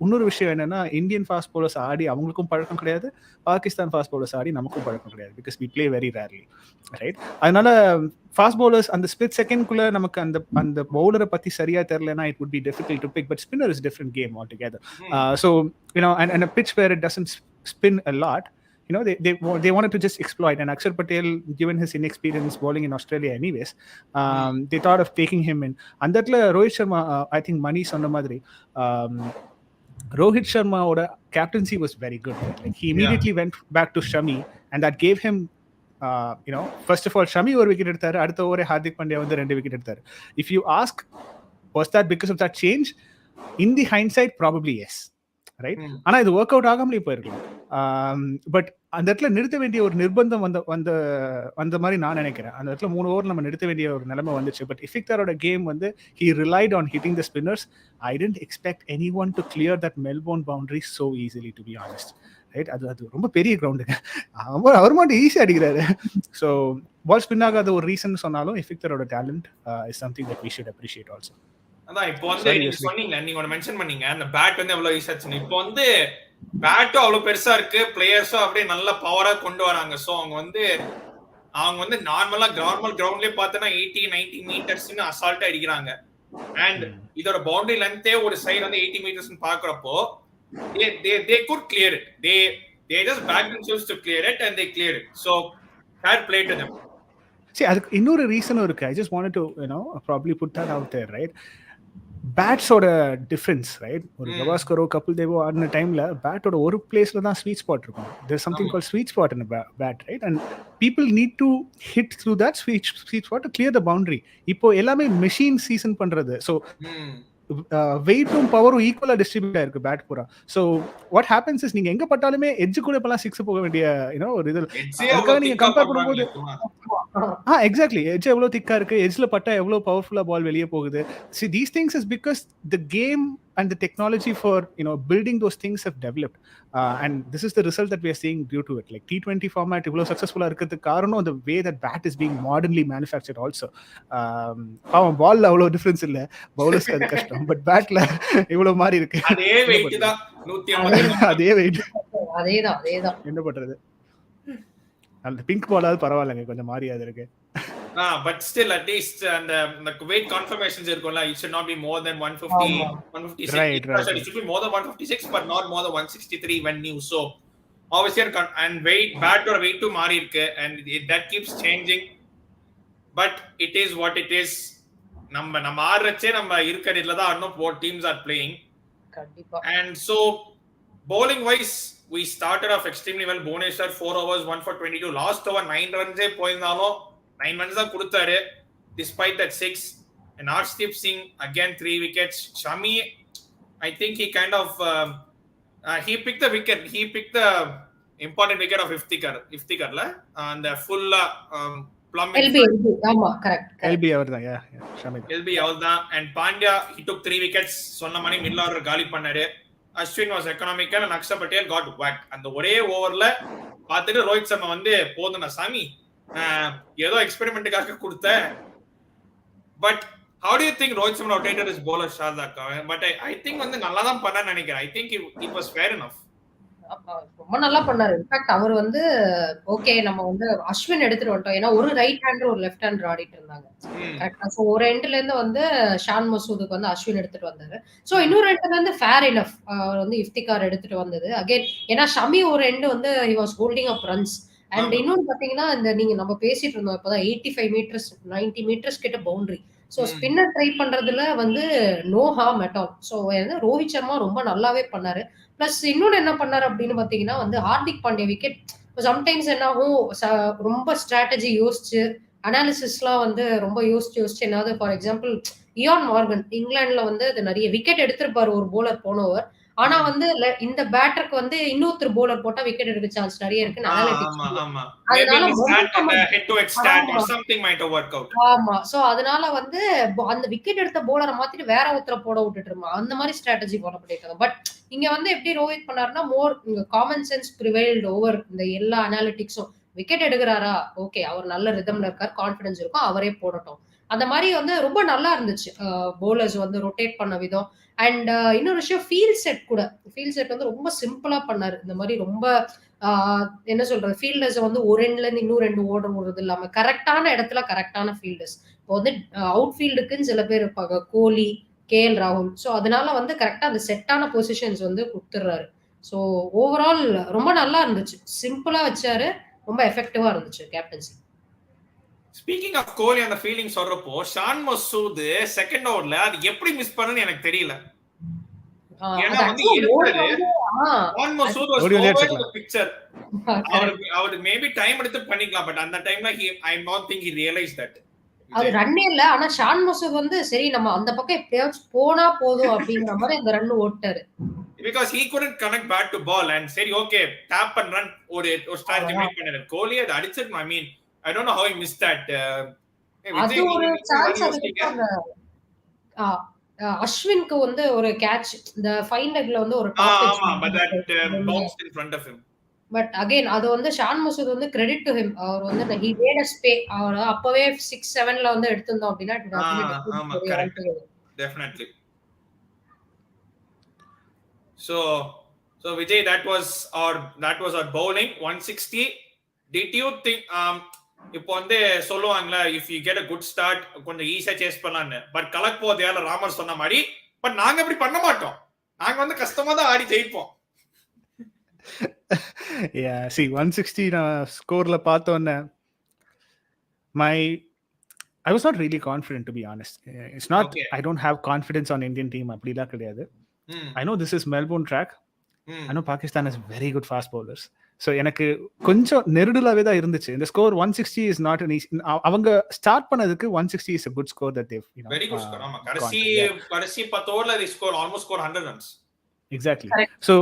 இன்னொரு விஷயம் என்னன்னா, இந்தியன் ஃபாஸ்ட் bowlers ஆடி அவங்களுக்கும் பழக்கம் கிடையாது, பாகிஸ்தான் ஃபாஸ்ட் bowlers ஆடி நமக்கும் பழக்கம் கிடையாது. because we play very rarely, right? அதனால ஃபாஸ்ட் bowlers அந்த ஸ்பிளிட் செகண்ட்குள்ள நமக்கு அந்த பவுலரை பத்தி சரியா தெரியலனா it would be difficult to pick. But spinner is different game altogether. So and a pitch where it doesn't spin a lot, they wanted to just exploit. And Axar Patel, given his inexperience bowling in Australia anyways, they thought of taking him in. And that Rohit Sharma, I think Mani sonna madri, Rohit Sharma oda captaincy was very good. Like he immediately went back to Shami, and that gave him first of all Shami ஒரு wicket எடுத்தாரு, அடுத்த ஓவரே ஹார்திக் பாண்டியா வந்து 2 wicket எடுத்தாரு. If you ask was that because of that change, in the hindsight probably yes, right? ஆனா இது work out ஆகாமலே போயிருக்கலாம். But அந்த இடத்துல நிறுத்த வேண்டிய ஒரு நிர்பந்தம் வந்த மாதிரி நான் நினைக்கிறேன். அந்த இடத்துல 3 ஓவர் நம்ம நிறுத்த வேண்டிய ஒரு நிலைமை வந்துச்சு. பட் இஃபிக்டரோட கேம் வந்து he relied on hitting the spinners. I didn't expect anyone to clear that Melbourne boundary so easily, to be honest, right? அது ரொம்ப பெரிய கிரவுண்டுங்க, அவர் மட்டும் ஈஸியா அடிக்கிறாரு. ஸோ பால் ஸ்பின் ஆகாத ஒரு ரீசன் சொன்னாலும் இஃபிக்டரோட talent is something that we should appreciate also. அதான் இப்போ வந்து நீங்க சொன்னீங்க, நீங்க ஒன்னு மென்ஷன் பண்ணீங்க, அந்த பேட் வந்து எவ்வளவு ஈஸியா இருந்துச்சு. இப்போ வந்து பேட்டும் அவ்வளவு பெருசா இருக்கு, பிளேயர்ஸும் அப்படியே நல்ல பவரா கொண்டு வராங்க. ஸோ அவங்க வந்து நார்மலா கிரவுண்ட்லயே பார்த்தோன்னா 80-90 மீட்டர்ஸ்னு அசால்ட்டா அடிக்கிறாங்க. அண்ட் இதோட பவுண்டரி லென்த்தே ஒரு சைடு வந்து 80 மீட்டர்ஸ்னு பாக்குறப்போ they could clear it. They just backed themselves to clear it and they cleared it. So fair play to them. See, அதுக்கு இன்னொரு ரீசனும் இருக்கு. I just wanted to probably put that out there, right? பேட்ஸோட difference, right? ஒரு கவாஸ்கரோ கபில் தேவோ ஆடின டைம்ல பேட்டோட ஒரு பிளேஸ்ல தான் ஸ்வீட் ஸ்பாட் இருக்கும். There something called sweet spot in bat, right? And people need to hit through that sweet spot to clear the boundary. இப்போ எல்லாமே மெஷின் சீசன் பண்றது. ஸோ வெயிட்டும் பவரும் ஈக்குவலா டிஸ்ட்ரிபியூட் ஆயிருக்கு பேட் பூரா. ஸோ வாட் ஹேப்பன்ஸ் இஸ் நீங்க எங்க பட்டாலுமே எட்ஜ் கூட இப்பெல்லாம் 6 போக வேண்டிய ஒரு இது நீங்க கம்பேர் பண்ணும்போது எக்ஸாக்ட்லி எட்ஜ் எவ்வளவு திக்கா இருக்கு, எட்ஜ்ல பட்டா எவ்வளவு பவர்ஃபுல்லா பால் வெளியே போகுது. See, these things is because the game and the technology for building those things have developed, and this is the result that we are seeing due to it. Like T20 format இவ்வளவு சக்சஸ்ஃபுல்லா இருக்கிறதுக்கு காரணம் the way that bat is being modernly manufactured also. பால்ல அவ்வளவு difference இல்ல, பவுலர்ஸ்க்கு அது கஷ்டம், but பேட்ல இவ்வளவு மாறி இருக்கு. அதே வெயிட் தான் 150, அதே வெயிட், அதேதான் என்ன பண்றது? அந்த பிங்க் பாலாவது பரவாயில்லைங்க, கொஞ்சம் மாறியாது இருக்கு. But still at least and the weight confirmations இருக்கும்ல, it should not be more than 150 156. Right. It should be more than 156 but not more than 163 when new. So obviously and weight bat or weight to மாறி இருக்கு, and that keeps changing, but it is what it is. நம்ம ஆடுறச்சே நம்ம இருக்கிறதுல தான் இன்னும் 4 teams are playing. கண்டிப்பா. And so bowling wise we started off extremely well. Bhuvneshwar 4 overs 1 for 22, last over 9 runs போயிருந்தாலும் 9 runs தான் கொடுத்தாரு despite that 6. and Arshdeep Singh again 3 wickets. Shami, I think he kind of he picked the wicket, he picked the important wicket of Iftikhar la and the full plum LB ஆமா correct LB அவர்தான் Shami LB அவர்தான். and Pandya he took 3 wickets, சொன்ன மாதிரி middle order காலி பண்ணாரு. Ashwin was economical and Axar Patel got whacked. அந்த ஒரே ஓவர்ல பார்த்துட்டு ரோஹித் சர்மா வந்து போதுனா சாமி ஏதோ எக்ஸ்பெரிமெண்ட்டுக்காக கொடுத்த. But how do you think Rohit Sharma rotated his bowler Sharadha? But I think வந்து நல்லா தான் பண்ணான்னு நினைக்கிறேன். I think it was fair enough. ரொம்ப நல்லா பண்ணாரு. இன்ஃபேக்ட் அவர் வந்து ஓகே நம்ம வந்து அஸ்வின் எடுத்துட்டு வந்துட்டோம். ஏன்னா ஒரு ரைட் ஹேண்டர் ஒரு லெஃப்ட் ஹேண்டர் ஆடிட்டு இருந்தாங்க. கரெக்டா. சோ ஒரு எண்ட்ல இருந்து வந்து ஷான் மசூதுக்கு வந்து அஸ்வின் எடுத்துட்டு வந்தாரு. சோ இன்னொரு எண்ட்ல இருந்து ஃபேர் இனஃப் அவர் வந்து இஃப்திகார் எடுத்துட்டு வந்தது. அகைன் ஏன்னா ஷமி ஒரு எண்ட் வந்து he was holding up runs. And இன்னொன்னு பாத்தீங்கன்னா இந்த நீங்க நம்ம பேசிட்டு இருந்தோம் இப்பதான் 85 மீட்டர்ஸ் 90 மீட்டர்ஸ் கிட்ட பவுண்டரி. சோ ஸ்பின்னர் ட்ரை பண்றதுல வந்து no harm at all. So Rohit Sharma ரொம்ப நல்லாவே பண்ணாரு. பிளஸ் இன்னொன்னு என்ன பண்ணாரு அப்படின்னு பாத்தீங்கன்னா வந்து ஹார்திக் பாண்டியா விக்கெட் சம்டைம்ஸ் என்ன ஆகும் ரொம்ப ஸ்ட்ராட்டஜி யோசிச்சு அனாலிசிஸ்லாம் வந்து ரொம்ப யோசிச்சு என்னது ஃபார் எக்ஸாம்பிள் இயான் மார்கன் இங்கிலாந்துல வந்து அது நிறைய விக்கெட் எடுத்திருப்பாரு ஒரு போலர் போன ஓவர். ஆனா வந்து இந்த பேட்டருக்கு வந்து இன்னொருத்தர் போலர் போட்டா விக்கெட் எடுக்க சான்ஸ் நிறைய இருக்கு. ஆமா. சோ அதனால வந்து அந்த விக்கெட் எடுத்த போலரை மாத்திட்டு வேற ஒருத்தர போட விட்டுட்டு இருந்தா அந்த மாதிரி ஸ்ட்ராட்டஜி ஃபாலோ பண்ணிருக்காங்க. பட் இங்க வந்து எப்படி ரோஹித் பண்ணாருன்னா மோர் காமன் சென்ஸ் ப்ரிவைல்ட் ஓவர் இந்த எல்லா அனாலிட்டிக்ஸும். விக்கெட் எடுக்கிறாரா ஓகே அவர் நல்ல ரிதம்ல இருக்காரு கான்பிடன்ஸ் இருக்கும் அவரே போடட்டும். அந்த மாதிரி வந்து ரொம்ப நல்லா இருந்துச்சு போலர்ஸ் வந்து ரொட்டேட் பண்ண விதம். அண்ட் இன்னொரு விஷயம் ஃபீல்ட் செட் வந்து ரொம்ப சிம்பிளா பண்ணாரு. இந்த மாதிரி ரொம்ப என்ன சொல்றது ஃபீல்டர்ஸ் வந்து ஒரு எண்ட்ல இருந்து இன்னும் 2 ஓடுறது இல்லாம கரெக்டான இடத்துல கரெக்டான ஃபீல்டர்ஸ். இப்போ வந்து அவுட் ஃபீல்டுக்குன்னு சில பேர் இருப்பாங்க கோலி KL ராகுல். ஸோ அதனால வந்து கரெக்டா அந்த செட்டான பொசிஷன்ஸ் வந்து கொடுத்துடுறாரு. ஸோ ஓவரால் ரொம்ப நல்லா இருந்துச்சு. சிம்பிளா வச்சாரு. ரொம்ப எஃபெக்டிவா இருந்துச்சு கேப்டன்சி. ஸ்பீக்கிங் ஆஃப் கோலி அந்த ஃபீலிங் சொல்றப்போ ஷான் மசூத் செகண்ட் ஓவர்ல அது எப்படி மிஸ் பண்ணனும் எனக்கு தெரியல. ஏன்னா வந்து Shan Masood was over the picture. அவர் மேபி டைம் எடுத்து பண்ணிக்கலாம். பட் அந்த டைம்ல I am not think he realize that அது ரன்னே இல்ல. ஆனா ஷான் மசூத் வந்து சரி நம்ம அந்த பக்கம் எப்படியாச்சும் போனா போதும் அப்படிங்கிற மாதிரி அந்த run ஓட்டாரு. Because he couldn't connect bat to ball and said okay tap and run ஒரு strategy மேக் பண்ணாரு. கோலி அது அடிச்சிட்டு I mean I don't know how he missed that. அது ஒரு சான்ஸ் அஸ்வின்க்கு வந்து ஒரு கேட்ச் இந்த ஃபைன் லெக்ல வந்து ஒரு டாப் ஆமா but that bounced in front of him. But again அது வந்து ஷான் மசூத் வந்து கிரெடிட் டு ஹிம். அவர் வந்து he made us pay. அவர் அப்பவே 6-7ல வந்து எடுத்துட்டோம் அப்படினா ஆமா correct definitely. So Vijay that was our bowling 160. Did you think இப்போ வந்து சொல்லுவாங்களா if you get a good start கொஞ்சம் ஈஸியா சேஸ் பண்ணலாம்னு. பட் கலக் போதையால ராமர் சொன்ன மாதிரி பட் நாங்க அப்படி பண்ண மாட்டோம். நாங்க வந்து கஷ்டமா தான் ஆடி ஜெயிப்போம். Yeah, see 160 ஸ்கோர்ல பார்த்தோன்னே I was not really confident to be honest. It's not okay. I don't have confidence on Indian team அப்படிலாம் கிடையாது. I know this is Melbourne track. I know Pakistan has very good fast bowlers. So எனக்கு கொஞ்சம் நெருடலாவே தான் இருந்துச்சு. இந்த score 160 is not an easy. அவங்க start பண்ணதுக்கு 160 is a good score that they've very good score. ஆமா கடைசி 10 ஓவர்ல they score almost score 100 runs. Exactly. So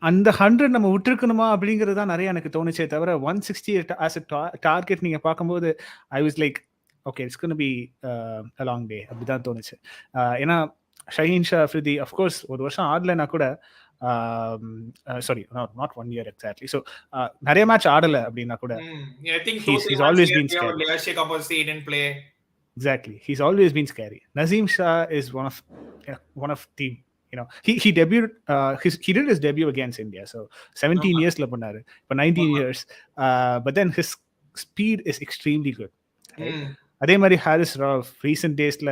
அந்த 100 நம்ம விட்டுருக்கணுமா அப்படிங்கிறது தான் நிறைய எனக்கு தோணுச்சே தவிர 160 as a target நீங்க பார்க்கும்போது I was like okay it's going to be a long day அப்படிதான் தோணுச்சு. ஏன்னா ஷஹீன் ஷா அஃப்ரிதி of course ஒரு வருஷம் ஆடலைனா கூட sorry not 1 year exactly. So நிறைய மேட்ச் ஆடல அப்படினா கூட I think he's always been scary. Ashwin opposite he didn't play. Exactly. He's always been scary. Nazeem Shah is one of the he debuted he did his debut against India. So 17 years la pannaru. For 19 years. But then his speed is extremely good. அதே மாதிரி Harris Rao recent daysல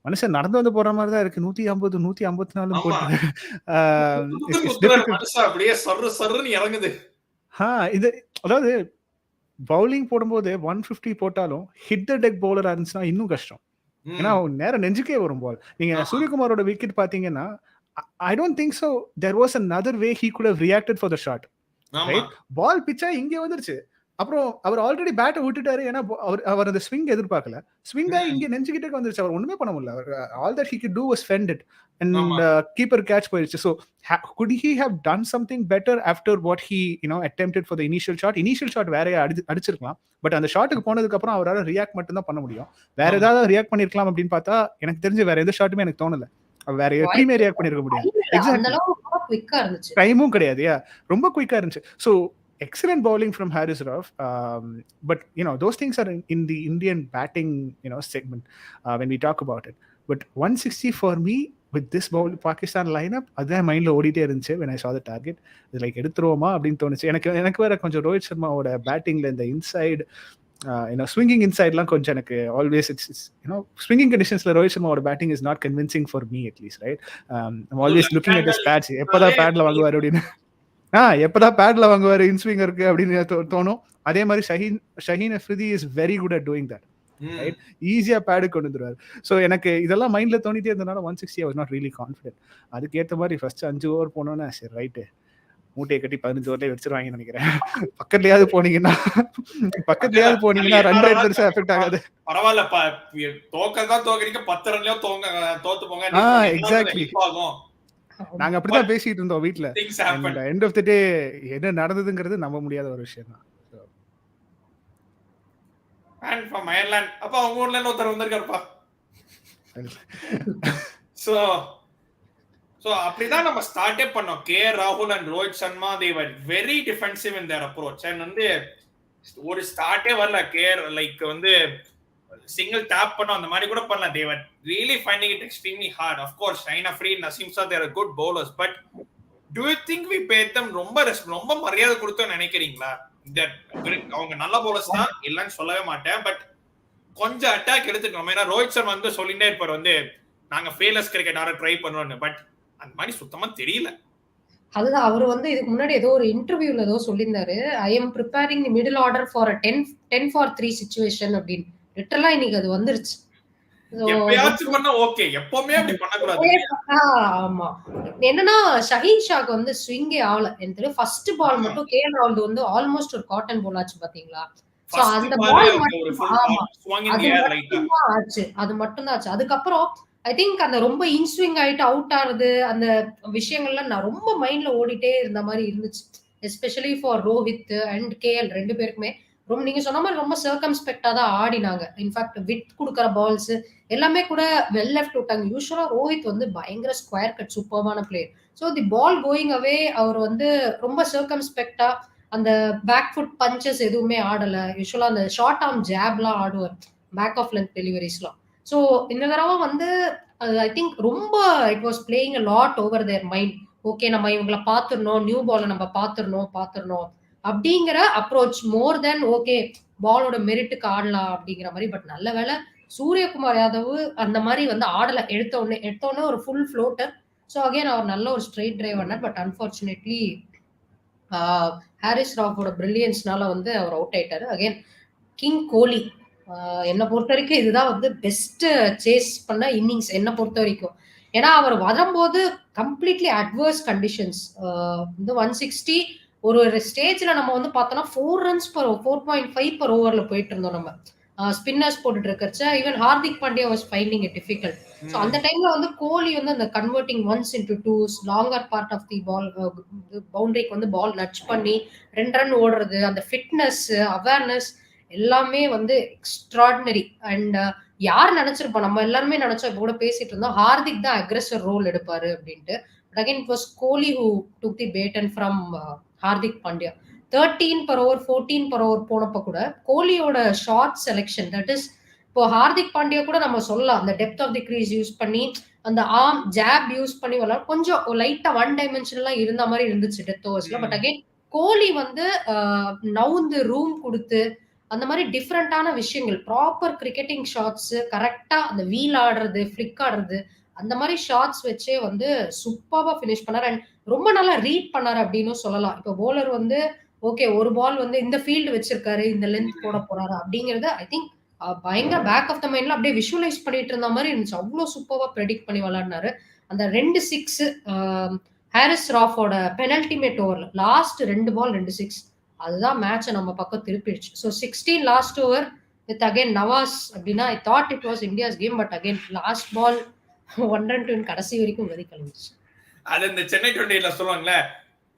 மனுஷன் நடந்து வந்து போற மாதிரி தான் இருக்கு. 150 154 போட்டு அப்படியே சர்ரு இறங்குது. இது அதாவது பவுலிங் போடும்போது 150 போட்டாலும் ஹிட் த டெக் பவுலரா இருந்துச்சுன்னா இன்னும் கஷ்டம். ஏன்னா நேரம் நெஞ்சுக்கே வரும் பால். நீங்க சூரியகுமாரோட விக்கெட் பாத்தீங்கன்னா I don't think so. There was another way he could have reacted for the shot. Right? பால் பிச்சா இங்கே வந்துருச்சு. அப்புறம் அவர் ஆல்ரெடி பேட்டை விட்டுட்டாரு. ஏன்னா அவர் அந்த ஸ்விங் எதிர்பார்க்கல. ஸ்விங்கா இங்கே நெஞ்சுக்கிட்டே வந்துருச்சு. அவர் ஒண்ணுமே பண்ண முடியல. All that he could to was fend it and keeper catch போயிடுச்சு. So could he have done something better after what he attempted for the initial shot வேற அடிச்சிருக்கலாம். பட் அந்த ஷாட்டுக்கு போனதுக்கு அப்புறம் அவரால் ரியாக்ட் மட்டும் தான் பண்ண முடியும். வேற ஏதாவது ரியாக்ட் பண்ணிருக்கலாம் அப்படின்னு பார்த்தா எனக்கு தெரிஞ்சு வேற எந்த ஷாட்டுமே எனக்கு தோணல. வேற எப்படியுமே ரியாக்ட் பண்ணிருக்க முடியாது. எக்ஸாக்ட்லி. டைமும் கிடையாது. ரொம்ப குயிக்கா இருந்துச்சு. So excellent bowling from Haris Rauf, but those things are in the Indian batting segment when we talk about it. But 160 for me with this Pakistan lineup, adha mind la odite irundhuche when I saw the target. It's like eduthrovoma appdin thonuchu. எனக்கு வேற கொஞ்சம் ரோஹித் சர்மாவோட பேட்டிங்ல இந்த inside swinging inside la konja எனக்கு always it's swinging conditions la Rohit Sharma oda batting is not convincing for me at least, right? I'm always looking at his pads. எப்பதா பேட்ல வாங்குவாரு அப்படினு. எப்பதான் பேட்ல வாங்குவாரு inswing இருக்கு அப்படின்னு தோணும். அதே மாதிரி Shaheen Afridi is very good at doing that. Right? ஈஸியா pad கொண்டு வந்துருவாரு. ஸோ எனக்கு இதெல்லாம் மைண்ட்ல தோணிட்டே இருந்தனால 160 I was not really confident. அதுக்கு ஏற்ற மாதிரி ஃபர்ஸ்ட் 5 ஓவர் போனோன்னா சரி ரைட்டு மூட்டையை கட்டி 15 ஓவர்லேயே வச்சிருவாங்கன்னு நினைக்கிறேன். பக்கத்துலயாவது போனீங்கன்னா ரன் ரேட் பெருசா எஃபெக்ட் ஆகாது. பரவாயில்ல, தோக்கதான் தோக்கறீங்க, 10 ரன்லயோ தோத்து போங்க. எக்ஸாக்ட்லி. நாங்க அப்படிதான் பேசிட்டு இருந்தோம் வீட்ல. எண்ட் ஆஃப் தி டே என்ன நடந்ததுங்கிறது நம்ப முடியாத ஒரு விஷயம் தான். அண்ட் ஃப்ரம் அயர்லாந்து அப்ப அவங்க ஊர்ல இருந்து ஒருத்தர் வந்திருக்காருப்பா. சோ அப்படிதான் நம்ம ஸ்டார்ட் பண்ணோம். கே ராகுல் and Rohit Sharma they were very defensive in their approach. and வந்து ஒரு ஸ்டார்ட்டே வரல. கேர் லைக் வந்து சிங்கிள் டேப் பண்ணோம் அந்த மாதிரி கூட பண்ணல. they were really finding it extremely hard. of course Shaheen Afridi, Naseem Shah, they are good bowlers, but do you think we paid them ரொம்ப மரியாதை கொடுத்தோம்னு நினைக்கிறீங்களா? அவங்க நல்ல பவுலர்ஸ் தான், இல்லன்னு சொல்லவே மாட்டேன், பட் கொஞ்சம் அட்டாக் எடுத்துக்கணும். ஏன்னா ரோஹித் சர்மா வந்து சொல்லிட்டே இருப்பார் வந்து நாங்க ஃபேலஸ் கிரிக்கெட் ஆட ட்ரை பண்ணுவோம்னு. பட் அந்த மாதிரி சுத்தமா தெரியல. அதுதான் அவர் வந்து இதுக்கு முன்னாடி ஏதோ ஒரு இன்டர்வியூல ஏதோ சொல்லியிருந்தாரு, I am preparing the middle order for 10 for 3 situation அப்படின்னு. லிட்டரலா இன்னைக்கு அது வந்துருச்சு. எப்பயாச்சும் பண்ணா ஓகே, எப்பவுமே அப்படி பண்ண கூடாது. ஆமா, என்னன்னா ஷஹீன் ஷாக்கு வந்து ஸ்விங்கே ஆகல. எனக்கு ஃபர்ஸ்ட் பால் மட்டும் கேஎல் ராகுல் வந்து ஆல்மோஸ்ட் ஒரு காட்டன் பால் ஆச்சு பாத்தீங்களா? சோ அந்த பால் ஆச்சு, அது மட்டும் தான் ஆச்சு. அதுக்கப்புறம் ஐ திங்க் அந்த ரொம்ப இன்ஸ்விங் ஆயிட்டு அவுட் ஆறது அந்த விஷயங்கள்லாம் நான் ரொம்ப மைண்ட்ல ஓடிட்டே இருந்த மாதிரி இருந்துச்சு. Especially for Rohit and KL ரெண்டு பேருக்குமே ரொம்ப நீங்க சொன்ன மாதிரி ரொம்ப சர்க்கம்ஸ்பெக்டா தான் ஆடினாங்க. இன்ஃபேக்ட் விட் கொடுக்குற பால்ஸ் எல்லாமே கூட வெல் லெஃப்ட் விட்டாங்க. யூஸ்வலா ரோஹித் வந்து பயங்கர ஸ்கொயர் கட் சூப்பர்வான player. So the ball going away அவர் வந்து ரொம்ப சர்க்கம்ஸ்பெக்டா அந்த பேக் ஃபுட் பஞ்சஸ் எதுவுமே ஆடல. யூஸ்வலா அந்த ஷார்ட் ஆர்ம் ஜாப்லாம் ஆடுவார், பேக் ஆஃப் லென்த் டெலிவரிஸ்லாம். ஸோ இந்த தடவை வந்து ஐ திங்க் ரொம்ப it was playing a lot over their mind. Okay நம்ம இவங்களை பார்த்துடணும், நியூ பாலை நம்ம பார்த்துடணும் அப்படிங்கிற அப்ரோச் மோர் தென் ஓகே பாலோட மெரிட்டுக்கு ஆடலாம் அப்படிங்கிற மாதிரி. பட் நல்ல வேலை சூரியகுமார் யாதவ் அந்த மாதிரி வந்து ஆடல. எடுத்த உடனே ஒரு ஃபுல் ஃப்ளோட்டர். ஸோ அகைன் அவர் நல்ல ஒரு ஸ்ட்ரெயிட் டிரைவ் பண்ணார். பட் அன்பார்ச்சுனேட்லி ஹாரிஸ் ராஃபோட பிரில்லியன்ஸ்னால வந்து அவர் அவுட் ஆயிட்டாரு. அகைன் கிங் கோலி என்னை பொறுத்த வரைக்கும் இதுதான் வந்து பெஸ்ட் சேஸ் பண்ண இன்னிங்ஸ் என்னை பொறுத்த வரைக்கும். ஏன்னா அவர் வரும்போது கம்ப்ளீட்லி அட்வர்ஸ் கண்டிஷன்ஸ். வந்து 160 ஒரு ஸ்டேஜ்ல நம்ம வந்து பார்த்தோம்னா 4 runs per 4.5 per ஓவர்ல போயிட்டு இருந்தோம் நம்ம ஸ்பின்னர்ஸ் போட்டுட்டு இருக்கச்ச. Even Hardik Pandya was finding it difficult. So அந்த டைம்ல வந்து கோலி வந்து அந்த converting 1s into 2s longer part of the ball பவுண்டரிக்கு வந்து பால் நட்ச் பண்ணி 2 run ஓடுறது, அந்த ஃபிட்னஸ் அவேர்னஸ் எல்லாமே வந்து எக்ஸ்ட்ராடினரி. அண்ட் யார் நினைச்சிருப்போம், நம்ம எல்லாருமே நினைச்சோம், இப்போ கூட பேசிட்டு இருந்தோம் ஹார்திக் தான் அக்ரெசர் ரோல் எடுப்பாரு அப்படின்ட்டு. But again it was Kohli who took the baton from Hardik Pandya. 13 per over 14 per over போனப்ப கூட கோலியோட ஷார்ட் செலெக்ஷன், தட் இஸ் இப்போ ஹார்திக் பாண்டியா கூட நம்ம சொல்லலாம் அந்த depth of the crease use பண்ணி அந்த ஆர்ம் ஜாப் யூஸ் பண்ணி விளையாட கொஞ்சம் லைட்டா 1 dimensionலாம் இருந்த மாதிரி இருந்துச்சு டெத் ஓவர்ஸ்ல. பட் அகைன் கோலி வந்து நவுந்து ரூம் கொடுத்து அந்த மாதிரி டிஃப்ரெண்டான விஷயங்கள், ப்ராப்பர் கிரிக்கெட்டிங் ஷாட்ஸ், கரெக்டா அந்த வீல் ஆடுறது, ஃபிளிக் ஆடுறது, அந்த மாதிரி ஷாட்ஸ் வச்சே வந்து சூப்பர்வா ஃபினிஷ் பண்ணார். அண்ட் ரொம்ப நல்லா ரீட் பண்ணாரு அப்படின்னு சொல்லலாம். இப்போ போலர் வந்து ஓகே ஒரு பால் வந்து இந்த ஃபீல்டு வச்சிருக்காரு, இந்த லென்த் போட போறாரு அப்படிங்கறது ஐ திங்க் பயங்கர பேக் ஆஃப் த மைண்ட்ல அப்படியே விஷுவலைஸ் பண்ணிட்டு இருந்த மாதிரி இருந்துச்சு. அவ்வளவு சூப்பர்வா ப்ரெடிக்ட் பண்ணி விளையாடினாரு. அந்த 2 6 ஹாரிஸ் ராஃபோட பெனல்டிமேட் ஓவர்ல லாஸ்ட் 2 பால் 2 6 அதுதான் மேட்சை நம்ம பக்கம் திருப்பிடுச்சு. So 16 last over with again Nawaz அப்படின்னா I thought it was India's game, but again last ball 1 run கடைசி வரைக்கும் வெறி கழிஞ்சிச்சு. அது இந்த சென்னை 28ல சொல்லுவாங்கல்ல,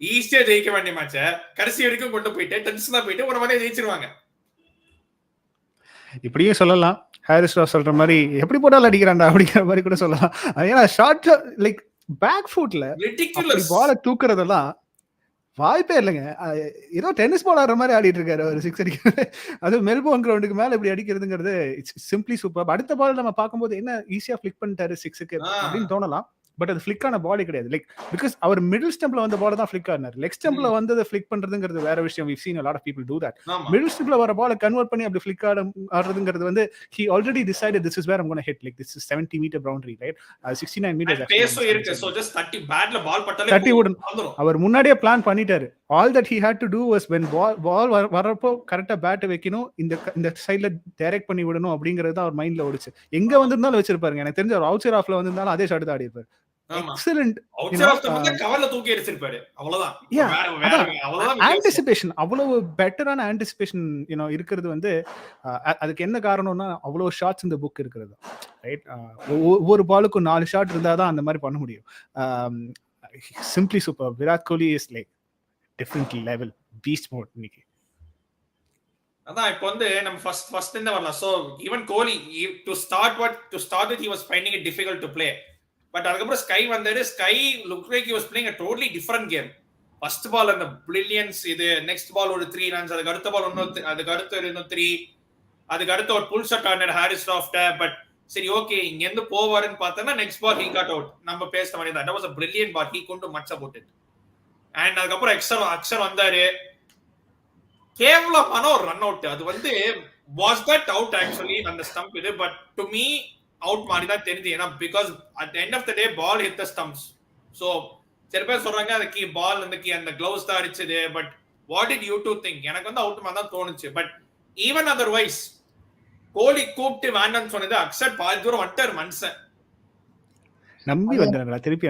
ஈஸியா ஜெயிக்க வேண்டிய மேட்ச கடைசி வரைக்கும் கொண்டு போயிட்டு டென்ஷனா போயிட்டு ஒரு மாதிரி ஜெயிச்சிருவாங்க. இப்படியே சொல்லலாம். ஹாரிஸ் ராஃப் சொல்ற மாதிரி எப்படி போட்டாலும் அடிக்கிறான்டா அப்படிங்கிற மாதிரி கூட சொல்லலாம். ஏன்னா ஷார்ட் லைக் பேக் ஃபுட்ல பாலை தூக்குறதெல்லாம் வாய்ப்பே இல்லைங்க. ஏதோ டென்னிஸ் பால் ஆடுற மாதிரி ஆடிட்டு இருக்காரு அவர் சிக்ஸ் அடிக்கிறது. அது மெல்போர்ன் கிரவுண்டுக்கு மேல இப்படி அடிக்கிறதுங்கிறது இட்ஸ் சிம்பிளி சூப்பர். அடுத்த பால் நம்ம பார்க்கும்போது என்ன ஈஸியா ஃபிளிக் பண்ணிட்டாரு சிக்ஸுக்கு அப்படின்னு தோணலாம். பட் அது ஃபிளிக் ஆன பாலே கிடையாது. லைக் பிகாஸ் அவர் மிடில் ஸ்டெம்ப்ல வந்த பால் தான் ஃபிளிக் ஆனார். லெக் ஸ்டெம்ப்ல வந்ததை ஃபிளிக் பண்றதுங்கிறது வேற விஷயம். we've seen a lot of people do that. Middle ஸ்டெம்ப்ல வர பாலை கன்வெர்ட் பண்ணி அப்படி ஃபிளிக் ஆடுறதுங்கிறது வந்து he already decided this is where I'm going to hit, like this is 70 meter boundary, right? 69 meters peso இருக்கு. so just 30 பேட்ல பால் பட்டாலே 30 would அவர் முன்னாடியே plan பண்ணிட்டாரு. all that he had to do was when ball வரப்போ கரெக்ட்டா bad வைக்கணும், இந்த சைடுல direct பண்ணி விடணும் அப்படிங்கிறது தான் அவர் மைண்ட்ல ஓடுச்சு. எங்க வந்திருந்தாலும் வச்சிருப்பாருங்க. எனக்கு தெரிஞ்ச ஒரு அவுட் சைட் ஆஃப்ல வந்திருந்தாலும் அதே ஷாட் தான் ஆடி இருப்பாரு. எக்ஸலென்ட் கவர்ல தூக்கி எரிச்சிருப்பாரு. அவ்வளவுதான். ஆன்டிசிபேஷன் அவ்வளவு பெட்டரான ஆன்டிசிபேஷன் இருக்கிறது வந்து அதுக்கு என்ன காரணம்னா அவ்வளவு ஷாட்ஸ் இந்த புக் இருக்கிறது, ரைட்? ஒவ்வொரு பாலுக்கும் 4 ஷாட் இருந்தாதான் அந்த மாதிரி பண்ண முடியும். Simply super. Virat Kohli is like different level beast mode இன்னைக்கு. அதான் இப்போ வந்து நம்ம ஃபர்ஸ்ட் இந்த வரலாம். So even Kohli to start with he was finding it difficult to play. But அதுக்கப்புறம் ஸ்கை வந்தாரு. SKY look like he was playing a totally different game. First ball அந்த பிரில்லியன்ஸ், இது நெக்ஸ்ட் பால் ஒரு 3 runs, அதுக்கு அடுத்த பால் அதுக்கு அடுத்து 3, அதுக்கு அடுத்து ஒரு புல் ஷாட் ஆனார் ஹாரிஸ் ராஃப்ட. பட் சரி ஓகே இங்க இருந்து போவாருன்னு பார்த்தா next ball he got out. நம்ம பேசுற மாதிரி தான். that was a brilliant ball. he couldn't do much about it. and அதுக்கப்புறம் அக்ஸர் வந்தாரு. கேவலமான ஒரு ரன் அவுட். அது வந்து was that out actually அந்த ஸ்டம்ப் இது, பட் டு மீ அவுட் மாதிரி தான் தெரியுது. ஏன்னா because at end of the day ball hit the stumps. So சில பேர் சொல்றாங்க அந்த பால் அந்த கிளவுஸ் தான் அடிச்சது. But what did you do think? எனக்கு வந்து அவுட் மாதிரி தான் தோணுச்சு. பட் ஈவன் அதர்வைஸ் கோலி கூப்பிட்டு வேண்டாம்னு சொன்னது அக்ஸர் பாதி தூரம் வந்துட்டார் மனுஷன். நம்பி வந்தாரு திருப்பி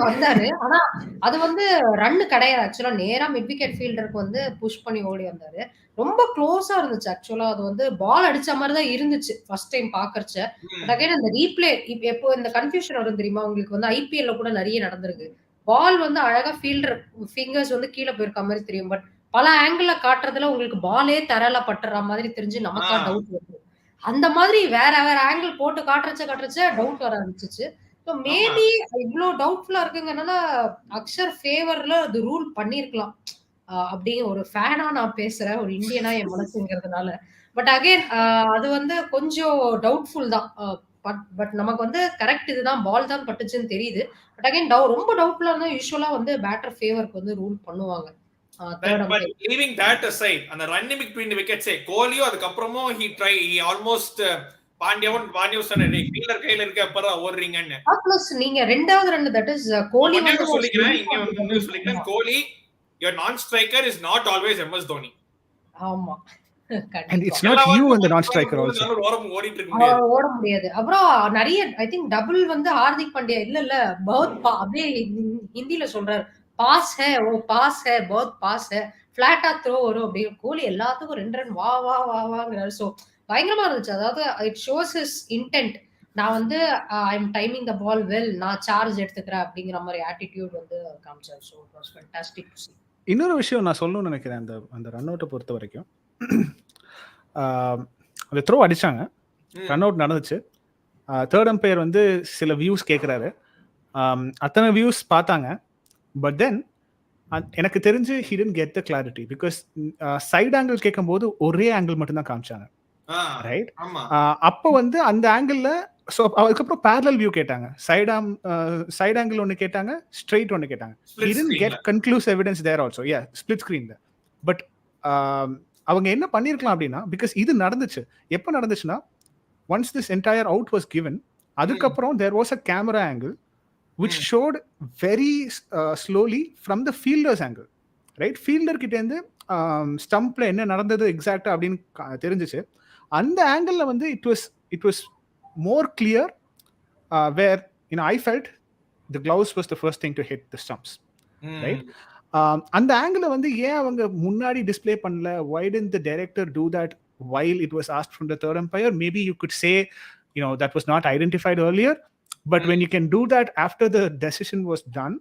வந்தாரு. ஆனா அது வந்து ரன் கிடையாது. ஆக்சுவலா நேரா மிட் விக்கெட் ஃபீல்டருக்கு வந்து புஷ் பண்ணி ஓடி வந்தாரு. ரொம்ப க்ளோஸா இருந்துச்சு. ஆக்சுவலா அது வந்து பால் அடிச்ச மாதிரி தான் இருந்துச்சு ஃபர்ஸ்ட் டைம் பாக்கறச்ச. பட் அகைன் அந்த ரீப்ளே எப்போ இந்த கன்ஃபியூஷன் வரும் தெரியுமா உங்களுக்கு? வந்து ஐபிஎல்ல கூட நிறைய நடந்திருக்கு. பால் வந்து அழகா ஃபீல்டர் ஃபிங்கர்ஸ் வந்து கீழே போயிருக்க மாதிரி தெரியும். பட் பல ஆங்கிள் காட்டுறதுல உங்களுக்கு பாலே தரல பட்டுற மாதிரி தெரிஞ்சு நமக்கா டவுட் வருது. அந்த மாதிரி வேற வேற ஆங்கிள் போட்டு காட்டுறச்ச டவுட் வர ஆரம்பிச்சிச்சு. ஸோ மேபி இவ்வளோ டவுட்ஃபுல்லா இருக்குங்கனால அக்ஷர் ஃபேவர்ல அது ரூல் பண்ணிருக்கலாம் அப்படிங்கிற ஒரு ஃபேனா நான் பேசுறேன், ஒரு இந்தியனா என் மனசுங்கிறதுனால. பட் அகைன் அது வந்து கொஞ்சம் டவுட்ஃபுல் தான். பட் நமக்கு வந்து கரெக்ட் இதுதான் பால் தான் பட்டுச்சுன்னு தெரியுது. பட் அகைன் ரொம்ப டவுட்ஃபுல்லா இருந்தா யூஸ்வலா வந்து பேட்டர் ஃபேவருக்கு வந்து ரூல் பண்ணுவாங்க. But leaving that aside, அந்த running between the wickets கோலியோ அதுக்கப்புறமும் he almost பாண்டியாவும் சொன்னாரு ஃபீல்டர் கையில இருக்க அப்புறம் ஓடுறீங்கன்னு. ப்ளஸ் நீங்க ரெண்டாவது ரன் தட் இஸ் கோலி வந்து சொல்லிக்கிறேன். இங்க வந்து சொல்லிக்கிறேன் கோலி your non-striker is not always MS Dhoni. ஆமா. and it's not you and the non-striker also. ஓட முடியாது. அப்புறம் நிறைய ஐ திங்க் டபுள் வந்து ஹார்திக் பாண்டியா இல்ல அப்படியே ஹிந்தில சொல்றாரு பாஸ் ஹே ஓ பாஸ் ஹே பஹுத் பாஸ் ஹே ஃபிளாட்டா த்ரோ வரும் அப்படி. கோலி எல்லாத்துக்கும் 2 ரன் வா வா வா வாங்கிறாரு. ஸோ பயங்கரமா இருந்துச்சு. அதாவது இட் ஷோஸ் ஹிஸ் இன்டென்ட். நான் வந்து I am timing the ball well, நான் சார்ஜ் எடுத்துக்கிறேன் அப்படிங்கிற மாதிரி ஆட்டிடியூட் வந்து காமிச்சார். So it was fantastic to see. இன்னொரு விஷயம் நான் சொல்லணும்னு நினைக்கிறேன். அந்த ரன் அவுட்டை பொறுத்த வரைக்கும் அந்த த்ரோ அடிச்சாங்க, ரன் அவுட் நடந்துச்சு. தேர்ட் அம்பையர் வந்து சில வியூஸ் கேட்குறாரு. அத்தனை வியூஸ் பார்த்தாங்க. பட் தென் எனக்கு தெரிஞ்சு he didn't get the clarity because side angle கேட்கும்போது ஒரே ஆங்கிள் மட்டும் தான் காமிச்சாங்க, ரைட்? அப்போ வந்து அந்த ஆங்கிளில் ஸோ அதுக்கப்புறம் பேரலல் வியூ கேட்டாங்க. சைட் ஆங்கிள் ஒன்று கேட்டாங்க, ஸ்ட்ரெயிட் ஒன்று கேட்டாங்க. he didn't get conclusive evidence there also. yeah, split screen there. But அவங்க என்ன பண்ணியிருக்கலாம் அப்படின்னா, பிகாஸ் இது நடந்துச்சு. எப்போ நடந்துச்சுன்னா once this entire out was given, அதுக்கப்புறம் there was a camera angle which showed very slowly from the fielder's angle, right? fielder கிட்ட இருந்து ஸ்டம்ப்ல என்ன நடந்தது எக்ஸாக்ட்டா அப்படின்னு தெரிஞ்சிச்சு. அந்த ஆங்கிள்ல வந்து it was more clear where I felt the gloves was the first thing to hit the stumps, right? அந்த angle வந்து ஏன் அவங்க முன்னாடி டிஸ்ப்ளே பண்ணல? why didn't the director do that while it was asked from the third umpire? Maybe you could say, that was not identified earlier, but when you can do that after the decision was done,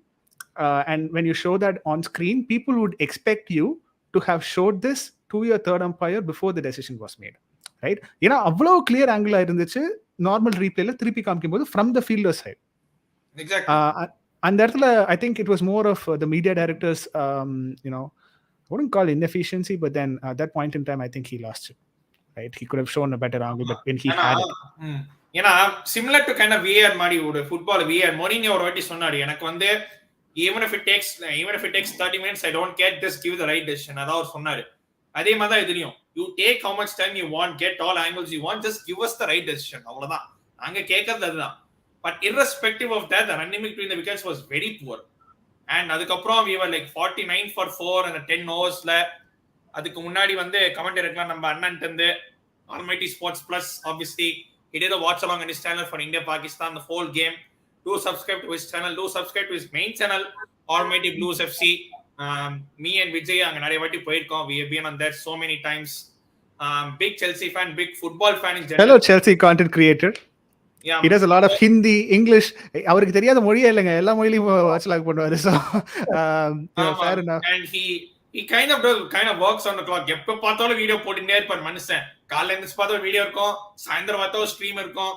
and when you show that on screen, people would expect you to have showed this to your third umpire before the decision was made, right? ஏன்னா அவ்வளோ clear angle இருந்துச்சு normal ரீப்ளேல திருப்பி காமிக்கும் போது from the fielder side. Exactly. அந்த இடத்துல I think it was more of the media directors, I wouldn't call inefficiency, but then at that point in time I think he lost it, right? He could have shown a better angle, but when he had it. ஏன்னா similar to kind of VAR மாதிரி ஒரு football VAR மோரினியோ ஒரு வாட்டி சொன்னாரு, எனக்கு வந்து even if it takes 30 minutes I don't care, just give the right decision. அதான் அவர் சொன்னாரு. அதே மாதிரி தான் இதுலயும், you take how much time you want, get all angles you want, just give us the right decision. அவ்வளவுதான் நாங்க கேட்கறது அதுதான். But irrespective of that, the running between the wickets was very poor. And அதுக்கப்புறம் we were like 49 for 4 and 10 overs-ல. அதுக்கு முன்னாடி வந்து கமெண்டேட்டர்லாம் நம்ம அண்ணன் வந்து Almighty Sports Plus, obviously he did a watch along on his channel for India Pakistan the whole game. Do subscribe to his channel, do subscribe to his main channel Almighty Blues FC. Me and Vijay அங்க நிறைய வாட்டி போயிருக்கோம். We have been on there so many times. Big Chelsea fan, big football fan in general. Hello Chelsea content creator. Yeah, he does a lot of Hindi, English. அவருக்கு தெரியாத மொழியே இல்லைங்க, எல்லா மொழியிலும் வாட்ச் லாக் பண்ணுவாரு. So fair enough. And he kind of works on the clock. எப்ப பார்த்தாலும் video போட்டுட்டே இருப்பார் மனுஷன். காலையில இருந்து பார்த்தா ஒரு வீடியோ இருக்கும், சாயந்தரம் பார்த்தா ஒரு ஸ்ட்ரீம் இருக்கும்.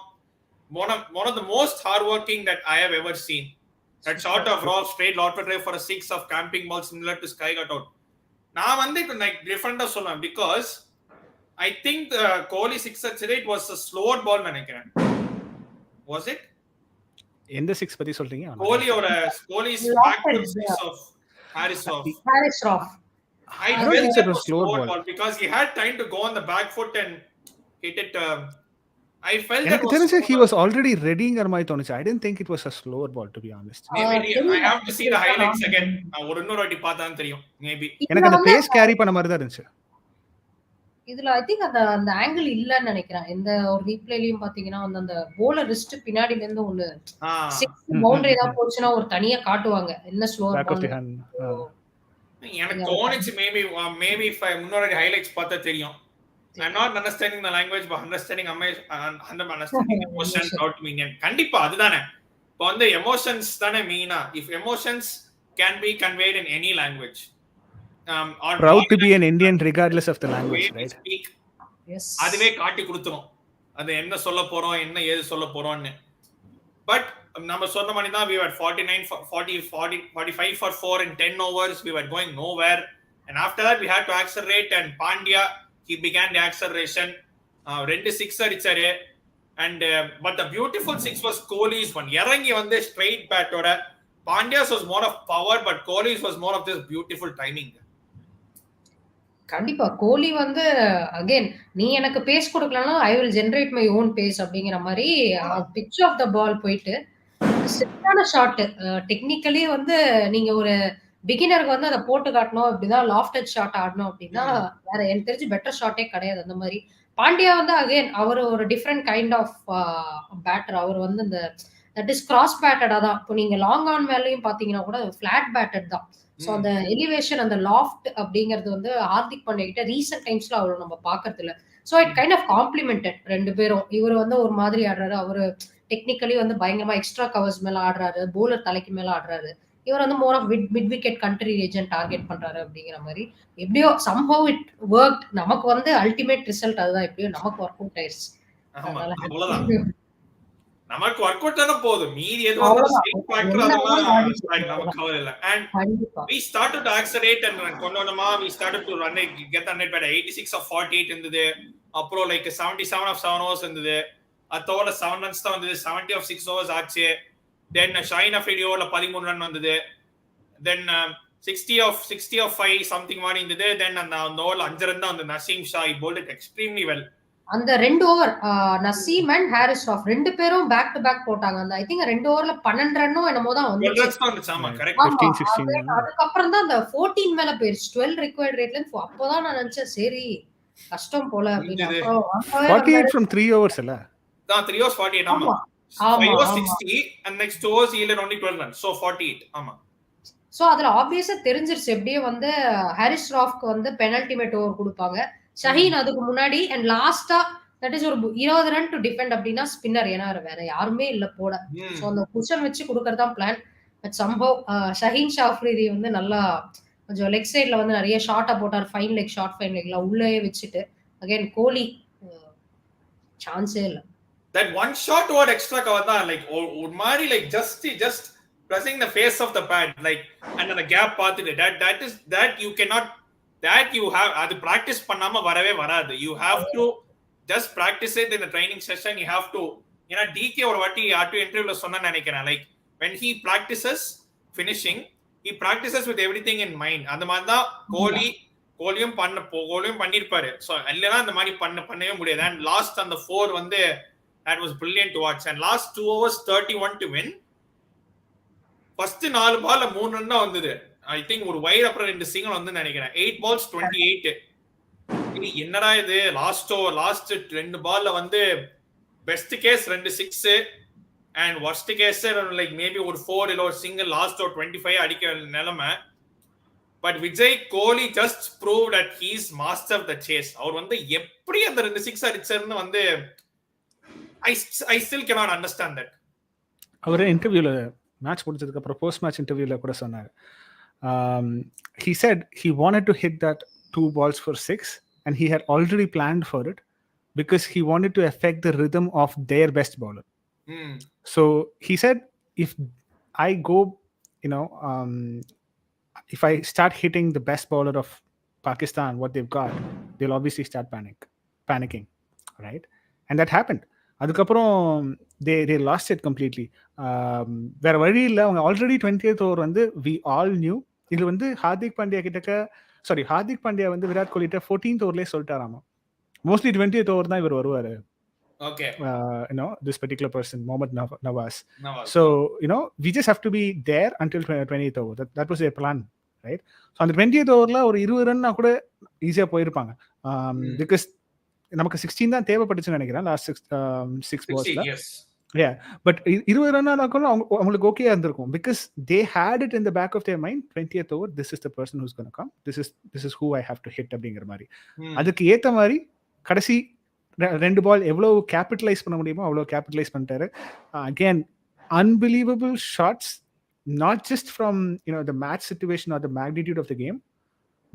One of the most hard working that I have ever seen. That shot of Rahul straight lot drive for a 6 of camping ball similar to Sky got out. நான் வந்து like different ஆ சொல்லுவேன், because I think the Kohli 6 today it was a slower ball நினைக்கிறேன். Was it? எந்த 6 பத்தி சொல்றீங்க? Kohli's backward 6 of Harris off. I felt that was slow ball because he had time to go on the back foot and hit it. I felt that he was already readyங்கிற மாதிரி தோணுச்சு. I didn't think it was a slower ball, to be honest. Maybe I have to see the highlights again. நான் ஒரு இன்னொரு வாட்டி பார்த்தா தான் தெரியும். Maybe எனக்கு அந்த பேஸ் கேரி பண்ண மாதிரி தான் இருந்துச்சு. இதுல ஐ திங்க் அந்த ஆங்கிள் இல்லன்னு நினைக்கிறேன். இந்த ஒரு ரீப்ளேலயும் பாத்தீங்கன்னா அந்த போலர் ரிஸ்ட் பின்னாடில இருந்து ஒன்னு 6 பவுண்டரி தான் போச்சுன்னா ஒரு தனியா காட்டுவாங்க என்ன ஸ்லோவர் பால். எனக்கு தோணுச்சு மேபி if I முன்னாடி ஹைலைட்ஸ் பார்த்தா தெரியும். I'm not understanding the language, but understanding emotions out mean. கண்டிப்பா அதுதானே. இப்போ வந்து emotions தானே மெயினா. If emotions can be conveyed in any language. Proud to be an Indian regardless of the language, right? Yes. அதுவே காட்டி கொடுத்துரும் அது என்ன சொல்ல போறோம், என்ன ஏது சொல்ல போறோம்னு. பட் நம்ம சொன்ன மாதிரி தான் we were 45 for 4 in 10 overs. We were going nowhere, and after that we had to accelerate, and Pandya he began the acceleration. ரெண்டு 6 அடிச்சாரு, and but the beautiful 6 was Kohli's one. இறங்கி வந்து straight bat ஓட. Pandya's was more of power, but Kohli's was more of this beautiful timing. கண்டிப்பா கோலி வந்து again நீ எனக்கு base கொடுக்கலன்னா I will generate my own pace அப்படிங்கிற மாதிரி பிட்ச் ஆஃப் த பால் போயிட்டு செட்டான ஷாட். டெக்னிக்கலி வந்து நீங்க ஒரு பிகினருக்கு வந்து அதை போட்டு காட்டணும் அப்படின்னா லாஃப்டட் ஷாட் ஆடணும் அப்படின்னா வேற எனக்கு தெரிஞ்சு பெட்டர் ஷாட்டே கிடையாது. அந்த மாதிரி பாண்டியா வந்து அகைன் அவர் ஒரு டிஃப்ரெண்ட் கைண்ட் ஆஃப் பேட்டர். அவர் வந்து இந்த தட் இஸ் கிராஸ் பேட்டடா தான். இப்போ நீங்க லாங் ஆன் மேலையும் பாத்தீங்கன்னா கூட ஃபிளாட் பேட்டட் தான். சோ அந்த எலிவேஷன் அந்த லாஃப்ட் அப்படிங்கிறது வந்து ஹார்திக் பண்ணிக்கிட்ட ரீசெண்ட் டைம்ஸ்ல அவரை நம்ம பாக்குறது இல்ல. So it kind of complemented ரெண்டு பேரும். இவர் வந்து ஒரு மாதிரி ஆடுறாரு, அவரு டெக்னிக்கலி வந்து பயங்கரமா எக்ஸ்ட்ரா கவர்ஸ் மேல ஆடுறாரு, போலர் தலைக்கு மேல ஆடுறாரு. இவர் வந்து more of mid wicket country region target பண்றாரு அப்படிங்கிற மாதிரி. எப்படியோ சம்ஹவ் இட் ஒர்க். நமக்கு வந்து அல்டிமேட் ரிசல்ட் அதுதான். எப்படியோ நமக்கு ஒர்க் அவுட் ஆயிருச்சு. நமக்கு ஒர்க் அவுட் தான போதும், மீதி எதுவும் நமக்கு கவலை இல்ல. And we started to accelerate and கொண்டோனமா we started to run it, get the net by 86 of 48 இருந்தது. அப்புறம் like 77 of 7 overs இருந்தது. அதோட 7 runs தான் வந்தது. 70 of 6 overs ஆச்சு. Then ஷைன் ஆஃப் ஓவர்ல 13 ரன் வந்தது. Then 60 of 5 something மாதிரி இருந்தது. Then அந்த ஓவர்ல 5 ரன் தான் வந்து Naseem Shah bowled it extremely well. அந்த 2 ஓவர் நசீம் அண்ட் ஹாரிஸ் ராஃப் ரெண்டு பேரும் பேக் டு பேக் போட்டாங்க. அந்த ஐ திங்க் 2 ஓவர்ல 12 ரன்னும் என்னமோ தான் வந்துச்சு. ஆமா கரெக்ட். 15 16. அதுக்கப்புறம் தான் அந்த 14 மேல போயிருச்சு. 12 ரிக்வயர்ட் ரேட்ல இருந்து. அப்போதான் நான் நினைச்சேன் சரி கஷ்டம் போல அப்படின்னு. 48 from 3 overs இல்ல? தான் 3 overs 48. ஆமா ஆமா 5 or ஆமா 60 and next 2 overs he had only 12 runs, so 48. ஆமா. சோ அதுல ஆப்வியஸா தெரிஞ்சிருச்சு எப்படியே வந்து ஹாரிஸ் ராஃப்க்கு வந்து பெனல்டிமேட் ஓவர் கொடுப்பாங்க. ஷஹீன் அதுக்கு முன்னாடி அண்ட் லாஸ்டா தட் இஸ் ஒரு 20 ரன் டு டிஃபெண்ட் அப்படின்னா ஸ்பின்னர், ஏன்னா வேற யாருமே இல்ல போட. சோ அந்த குஷன் வச்சு கொடுக்கறதா பிளான். பட் சம்பவ் ஷஹீன் ஷாஃப்ரிதி வந்து நல்லா கொஞ்சம் லெக் சைட்ல வந்து நிறைய ஷார்ட்டா போட்டார். ஃபைன் லெக், ஷார்ட் ஃபைன் லெக்ல உள்ளே வச்சுட்டு அகைன் கோலி சான்ஸே இல்ல. That one shot over extra cover தான் like ஒரு மாதிரி like just pressing the face of the pad like and the gap பார்த்துட்டு that is that you cannot that you have அது practice பண்ணாம வரவே வராது. You have to just practice it in the training session. You have to, ஏன்னா DK ஒரு வாட்டி ஆட்டு இன்டர்வியூல சொன்னா நினைக்கிறேன் like when he practices finishing he practices with everything in mind. அந்த மாதிரி தான் கோலியும் பண்ணிருப்பாரு. ஸோ இல்லைன்னா அந்த மாதிரி பண்ணவே முடியாது. அண்ட் லாஸ்ட் அந்த 4 வந்து that was brilliant to watch. And last 2 overs 31 to win. First 4 பால்ல 3 ரன் தான் வந்தது. I think ஒரு வைட் அப்புறம் 2 சிங்கிள் வந்து நினைக்கிறேன். 8 balls 28. இது என்னடா இது? லாஸ்ட் 2 பால்ல வந்து best case 2 6 and worst case like maybe ஒரு 4 இல்ல ஒரு சிங்கிள் லாஸ்ட் 25 அடிக்க நிலைமை. But Vijay Kohli just proved that he's master of the chase. அவர் வந்து எப்படி அந்த 2 6 அடிச்சாருன்னு வந்து I still cannot understand that. அவர் இன்டர்வியூல மேட்ச் முடிச்சதுக்கு அப்புறம் போஸ்ட் மேட்ச் இன்டர்வியூல கூட சொன்னாரு. He said he wanted to hit that 2 balls for 6 and he had already planned for it because he wanted to affect the rhythm of their best bowler. So he said if I go, if I start hitting the best bowler of Pakistan, what they've got, they'll obviously start panicking, right? And that happened. அதுக்கப்புறம் they lost it completely. வேற வழி இல்லை. அவங்க already 20th over வந்து we all knew இது வந்து ஹார்திக் பாண்டியா வந்து விராட் கோலிட்ட 14th ஓவர்லேயே சொல்லிட்டாராமா. மோஸ்ட்லி 20th ஓவர் தான் இவர் வருவாரு. Okay. This particular person, Mohammed Nawaz. So, we just have to be there until 20th over. That was their plan, right? So, on the 20th overல ஒரு 20 ரன்னா கூட ஈஸியா போயிருப்பாங்க. Because நமக்கு 16 தான் தேவைப்பட்டுச்சுன்னு நினைக்கிறேன் லாஸ்ட் 6 balls-ல. Yeah, but 20 ரன்னா கூட அவங்களுக்கு ஓகேயா இருந்திருக்கும். Because they had it in the back of their mind, 20th over, this is the person who's going to come. This is who I have to hit அப்படிங்கிற மாதிரி. அதுக்கு ஏத்த மாதிரி கடைசி 2 பால் எவ்வளவு கேபிட்டலைஸ் பண்ண முடியுமோ அவ்வளவு கேபிட்டலைஸ் பண்ணிட்டாரு. Again, unbelievable shots, not just from the match situation or the magnitude of the game,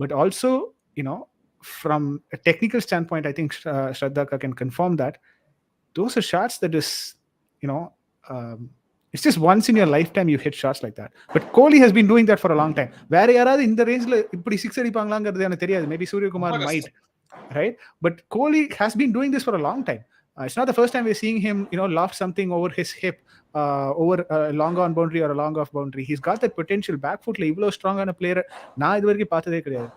but also from a technical standpoint. I think Sharadha can confirm that those are shots that is it's just once in your lifetime you hit shots like that. But Kohli has been doing that for a long time. வேற யாராவது இந்த ரேஞ்ச்ல இப்படி 6 அடிப்பாங்களாங்கிறது எனக்கு தெரியாது. Maybe Suryakumar might, right? But Kohli has been doing this for a long time. It's not the first time we're seeing him loft something over his hip, over a long on boundary or a long off boundary. He's got that potential. Back footல இவ்வளவு ஸ்ட்ராங்கான player நான் இது வரைக்கும் பார்த்ததே கிடையாது,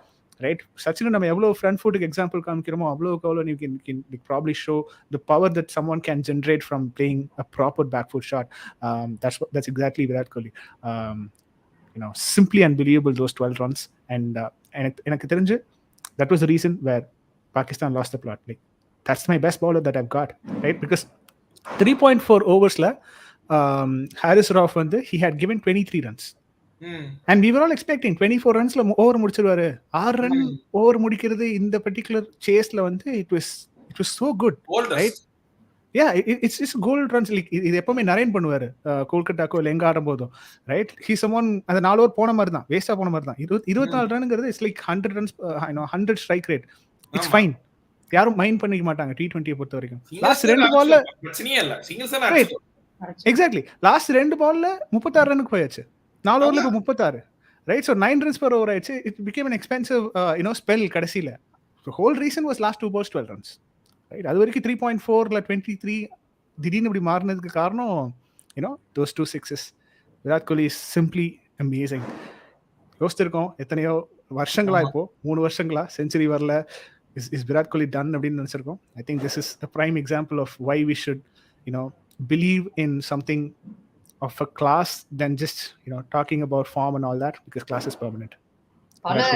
right? Sachin நம்ம எவ்வளவு front ஃபுட்டுக்கு எக்ஸாம்பிள் காமிக்கிறோமோ அவ்வளவு you can probably show the power that someone can generate from playing a proper back foot shot. That's exactly Virat Kohli. Simply unbelievable, those 12 runs. And எனக்கு தெரிஞ்சு that was the reason where Pakistan lost the plot. Like, that's my best bowler that I've got, right? Because 3.4 overs-la Haris Rauf வந்து he had given 23 runs. And we were all expecting 24 runs-la over முடிச்சிருவாரு. 6 run over முடிக்கிறது இந்த particular chase-la வந்து it was so good, right? Yeah, it's just gold runs. Like இது எப்பவுமே நரேன் பண்ணுவாரு கோல்கட்டாக்கோ இல்ல எங்க ஆடும்போதும், right? He's someone அந்த 4 ஓவர் போன மாதிரி தான், வேஸ்டா போன மாதிரி தான். 24 ரன்ங்கிறது it's like 100 runs, 100 strike rate. It's fine. யாரும் மைண்ட் பண்ணிக்க மாட்டாங்க T20 பொறுத்த வரைக்கும். லாஸ்ட் 2 பால்ல பிரச்சனையே இல்ல, சிங்கிள்ஸ் தான் அடிச்சு. எக்ஸாக்ட்லி லாஸ்ட் 2 பால்ல 36 ரன்னுக்கு போயாச்சு. 4 ஓவர்ல 36, right? So 9 runs per over ஆயிடுச்சு. It became an expensive spell கடைசில. The whole reason was last 2 balls 12 runs, right? அது வரைக்கும் 3.4ல 23 திடீர்னு இப்படி மாறினதுக்கு காரணம் those 2 sixes. Virat Kohli is simply amazing. யோசிச்சிருக்கோம் எத்தனையோ வருஷங்களா, இப்போ 3 வருஷங்களா செஞ்சுரி வரல. Is Virat Kohli done அப்படின்னு நினைச்சிருக்கோம். I think this is a prime example of why we should believe in something of a class than just talking about form and all that, because class is permanent. பல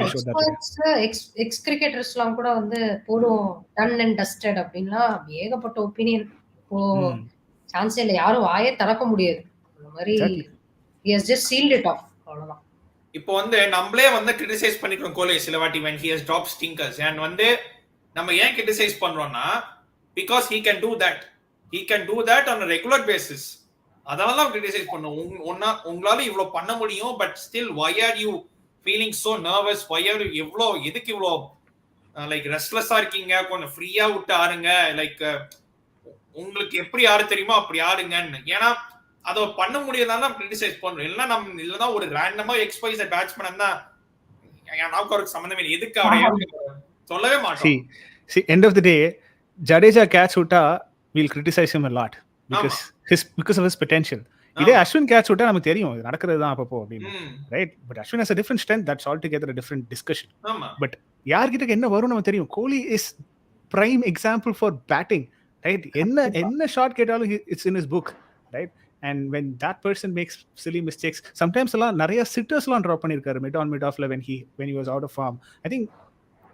X கிரிக்கெட்டர்ஸ்லாம் கூட வந்து போடும் done and dusted அப்படின்னா ஏகப்பட்ட opinion. இப்போ சான்ஸே இல்ல. யாரும் வாயே திறக்க முடியாது. அந்த மாதிரி he has just sealed it off. அவ்வளவுதான். இப்போ வந்து நம்மளே வந்து கிரிட்டிசைஸ் பண்ணிக்கிறோம் கோலி சில வாட்டி when he has dropped stinkers and வந்து நம்ம ஏன் கிரிட்டிசைஸ் பண்றோம்னா because he can do that on a regular basis. அதனால தான் கிரிட்டிசைஸ் பண்ணோம். உங்களால இவ்வளவு பண்ண முடியும் but still why are you feeling so nervous? why are you எதுக்கு இவ்வளோ லைக் ரெஸ்ட்லெஸ்ஸா இருக்கீங்க? கொஞ்சம் ஃப்ரீயா விட்டு ஆடுங்க. லைக் உங்களுக்கு எப்படி ஆட தெரியுமோ அப்படி ஆடுங்கன்னு. ஏன்னா அதை பண்ண முடியாதான் கிரிட்டிசைஸ் பண்றோம். இல்லைன்னா ஒரு ரேண்டமா எக்ஸ்பைஸ் பேட்ஸ்மேன் தான் நாவுக்கு சம்பந்தமே எதுக்கு சொல்லவே மாட்டோம். See, end of the day, Jadeja catch விட்டா we'll criticize him a lot because of his potential. இதே அஸ்வின் கேட்ச் விட்டா நமக்கு தெரியும் இது நடக்கிறது தான் அப்பப்போ அப்படின்னு, right? But Ashwin has a different strength, that's altogether a different discussion. But யார்கிட்ட என்ன வரும் நமக்கு தெரியும். Kohli is prime example for batting, right? என்ன ஷாட் கேட்டாலும் it's in his book, right? And when that person makes silly mistakes, sometimes நிறைய சிட்டர்ஸ்லாம் drop பண்ணிருக்காரு mid off when he was out of form. I think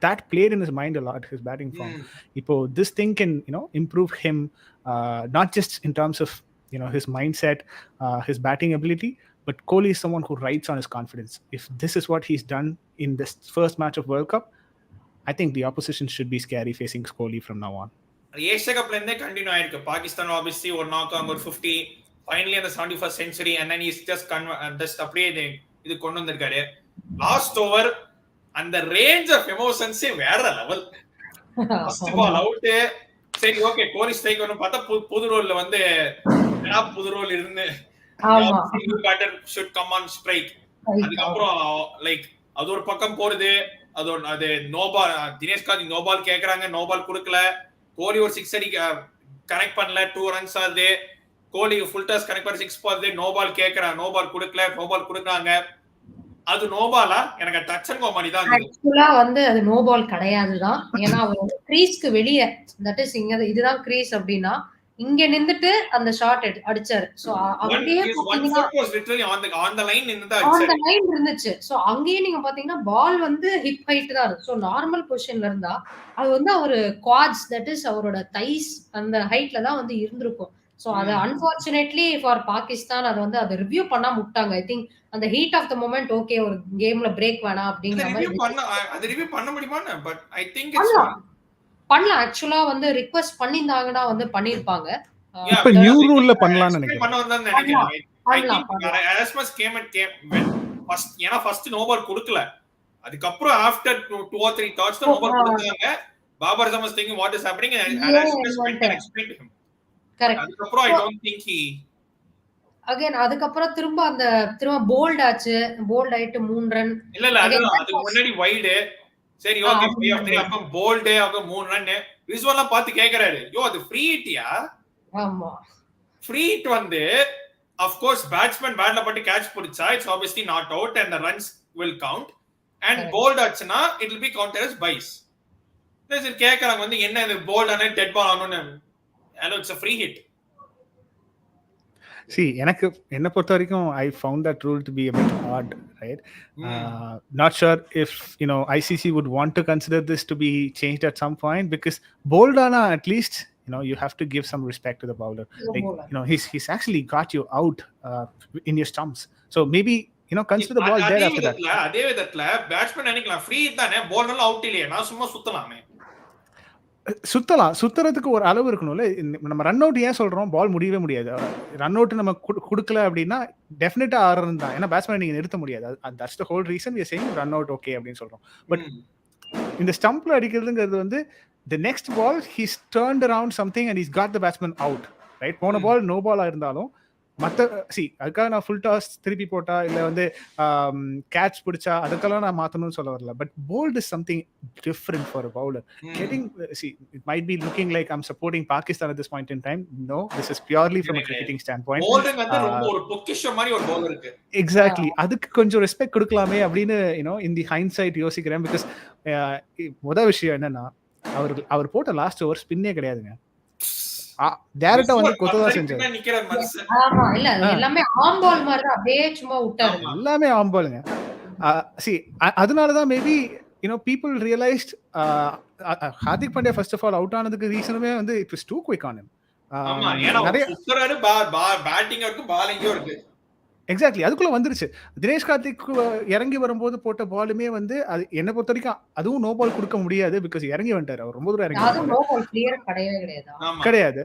that played in his mind a lot, his batting form. Ipo this thing can improve him, not just in terms of his mindset, his batting ability, but Kohli is someone who rides on his confidence. If this is what he's done in this first match of World Cup, I think the opposition should be scary facing Kohli from now on. Asia கப்ல இருந்தே continue ஆயிருக்கு. Pakistan obviously ஒரு knock on ஒரு 50, finally அந்த 71st century, and then he's just அப்படியே இது கொண்டு வந்திருக்காரு. லாஸ்ட் ஓவர் அந்த ரேஞ்ச் ஆஃப் எமோஷன்ஸே வேற லெவல். ஃபர்ஸ்ட் பால் அவுட், சரி ஓகே கோலி ஸ்ட்ரைக் ஒன்னு பார்த்தா புது ரோல்ல வந்து புது ரோல் இருந்து single batter should come on strike. அதுக்கப்புறம் லைக் அது ஒரு பக்கம் போறது, அது நோபால், தினேஷ் கார்த்திக் நோபால் கேக்குறாங்க, நோபால் கொடுக்கல. கோலி ஒரு 6 அடி கனெக்ட் பண்ணல, 2 ரன்ஸ் ஆகுது. கோலி ஃபுல் டாஸ் கனெக்ட் பண்ணி 6 போகுது, நோபால் கேக்குறாங்க, நோபால் கொடுக்கல, நோபால் கொடுக்குறாங்க. அது நோபாலா? எனக்கு டச் அண்ட் கோ மாதிரி தான் இருந்தது. ஆக்சுவலா வந்து அது நோபால் கிடையாது தான். ஏன்னா அவர் கிரீஸ்க்கு வெளியே, தட் இஸ் இங்க இதுதான் கிரீஸ் அப்படின்னா இங்க நின்னுட்டு அந்த ஷாட் அடிச்சாரு. சோ அங்கேயே ஆன் தி லைன் இருந்துச்சு. சோ அங்கேயே நீங்க பாத்தீங்கன்னா பால் வந்து ஹிப் ஹைட் தான் இருக்கு. சோ நார்மல் பொசிஷன்ல இருந்தா அது வந்து அவரு குவாட்ஸ், தட் இஸ் அவரோட தைஸ் அந்த ஹைட்ல தான் வந்து இருந்திருக்கும். சோ அது அன்பார்ச்சுனேட்லி ஃபார் பாகிஸ்தான் அதை ரிவ்யூ பண்ணாம விட்டாங்க. ஐ திங்க் அந்த heat of the moment okay ஒரு கேம்ல பிரேக் வேணாம் அப்படிங்கிற மாதிரி அது ரிவ்யூ பண்ண முடியுமா? பட் ஐ திங்க் பண்ணலாம். ஆக்சுவலா வந்து ரிக்வெஸ்ட் பண்ணிருந்தாங்கன்னா வந்து பண்ணிருப்பாங்க. இப்ப நியூ ரூல்ல பண்ணலாம்னு நினைக்கிறேன். பண்ணவந்தான்னு நினைக்கிறேன். I think Asmas came when ஏன்னா ஃபர்ஸ்ட் நோபால் கொடுக்கல, அதுக்கப்புறம் ஆஃப்டர் 2 or 3 thoughts தான் நோபால் கொடுத்தாங்க. Babar Asmas thinking what is happening and Asmas went and explained to him. Correct. அதுக்கப்புறம் I don't think he again அதுக்கப்புறம் திரும்ப போல்ட் ஆச்சு. போல்ட் ஆயிட்டு 3 ரன். இல்ல அதுக்கு முன்னாடி வைடு, சரி ஓகே 3 of 3 அப்ப போல்ட் அப்ப 3 ரன். விசுவலா பார்த்து கேக்குறாரு, யோ அது ஃப்ரீ ஹிட்யா? ஆமா, ஃப்ரீ ஹிட் வந்து of course batsman பேட்ல பட்டு கேட்ச் பிடிச்சா it's obviously not out and the runs will count, and bold ஆச்சுனா it will be counted as byes. சரி கேக்குறாங்க வந்து என்ன இது போல்ட் ஆன டெட் பால் ஆனோன்னு, and it's a free hit. See, எனக்கு என்ன பொறுத்த வரைக்கும் I found that rule to be a bit odd, right? Not sure if ICC would want to consider this to be changed at some point, because bowled ana at least you have to give some respect to the bowler. Like he's actually got you out in your stumps, so maybe consider the ball there after that. அதே விதத்துல batsman நினைக்கலாம் free தானே, ball out இல்லையே, நான் சும்மா சுத்தலாமே. சுத்துறதுக்கு ஒரு அளவு இருக்கணும்ல. நம்ம ரன் அவுட் ஏன் சொல்றோம், பால் முடியவே முடியாது. ரன் அவுட் நம்ம கொடுக்கல அப்படின்னா டெஃபினட்டா ஆடுறது தான். ஏன்னா பேட்ஸ்மேன் நீங்க நிறுத்த முடியாது. That's the whole reason we are saying run out okay அப்படின்னு சொல்றோம். பட் இந்த ஸ்டம்ப்ல அடிக்கிறதுங்கிறது வந்து the next ball he's turned around something and he's got the batsman out, right? போன பால் நோ பாலா இருந்தாலும் மற்ற அதுக்காக நான் ஃபுல் டாஸ் திருப்பி போட்டா இல்லை வந்து கேட்ச் பிடிச்சா அதுக்கெல்லாம் நான் மாற்றணும்னு சொல்ல வரல. But bold is something different for a bowler. Getting it might be looking like I'm supporting Pakistan at this point in time. No, this is purely from a cricketing stand point. Exactly, அதுக்கு கொஞ்சம் respect கொடுக்கலாமே அப்படின்னு இன் தி ஹைண்ட்சைட் யோசிக்கிறேன். Because முதல் விஷயம் என்னன்னா அவர் போட்ட last over ஸ்பின்னே கிடையாதுங்க. டைரக்டா வந்து கொத்ததா செஞ்சாரு. ஆமா, இல்ல எல்லாமே ஆம் பால் மாதிரி தான், அப்படியே சும்மா விட்டாரு. எல்லாமே ஆம் பால்ங்க. அதனால தான் maybe people realized Hardik Pandya first of all out ஆனதுக்கு ரீசனுமே வந்து it was too quick on him. ஆமா ஏனா நிறைய சுத்தறாரு பேட்டிங் இருக்கு பாலிங்கும் இருக்கு எக்ஸாக்ட்லி அதுக்குள்ள வந்துருச்சு. தினேஷ் கார்த்திக் இறங்கி வரும்போது போட்ட பாலுமே வந்து அது என்ன பொறுத்த வரைக்கும் அதுவும் நோ பால் கொடுக்க முடியாது. பிகாஸ் இறங்கி வந்துட்டாரு, அவர் ரொம்ப தூரம் இறங்கி அதுவும் நோ பால் கிளியர் கிடையாது.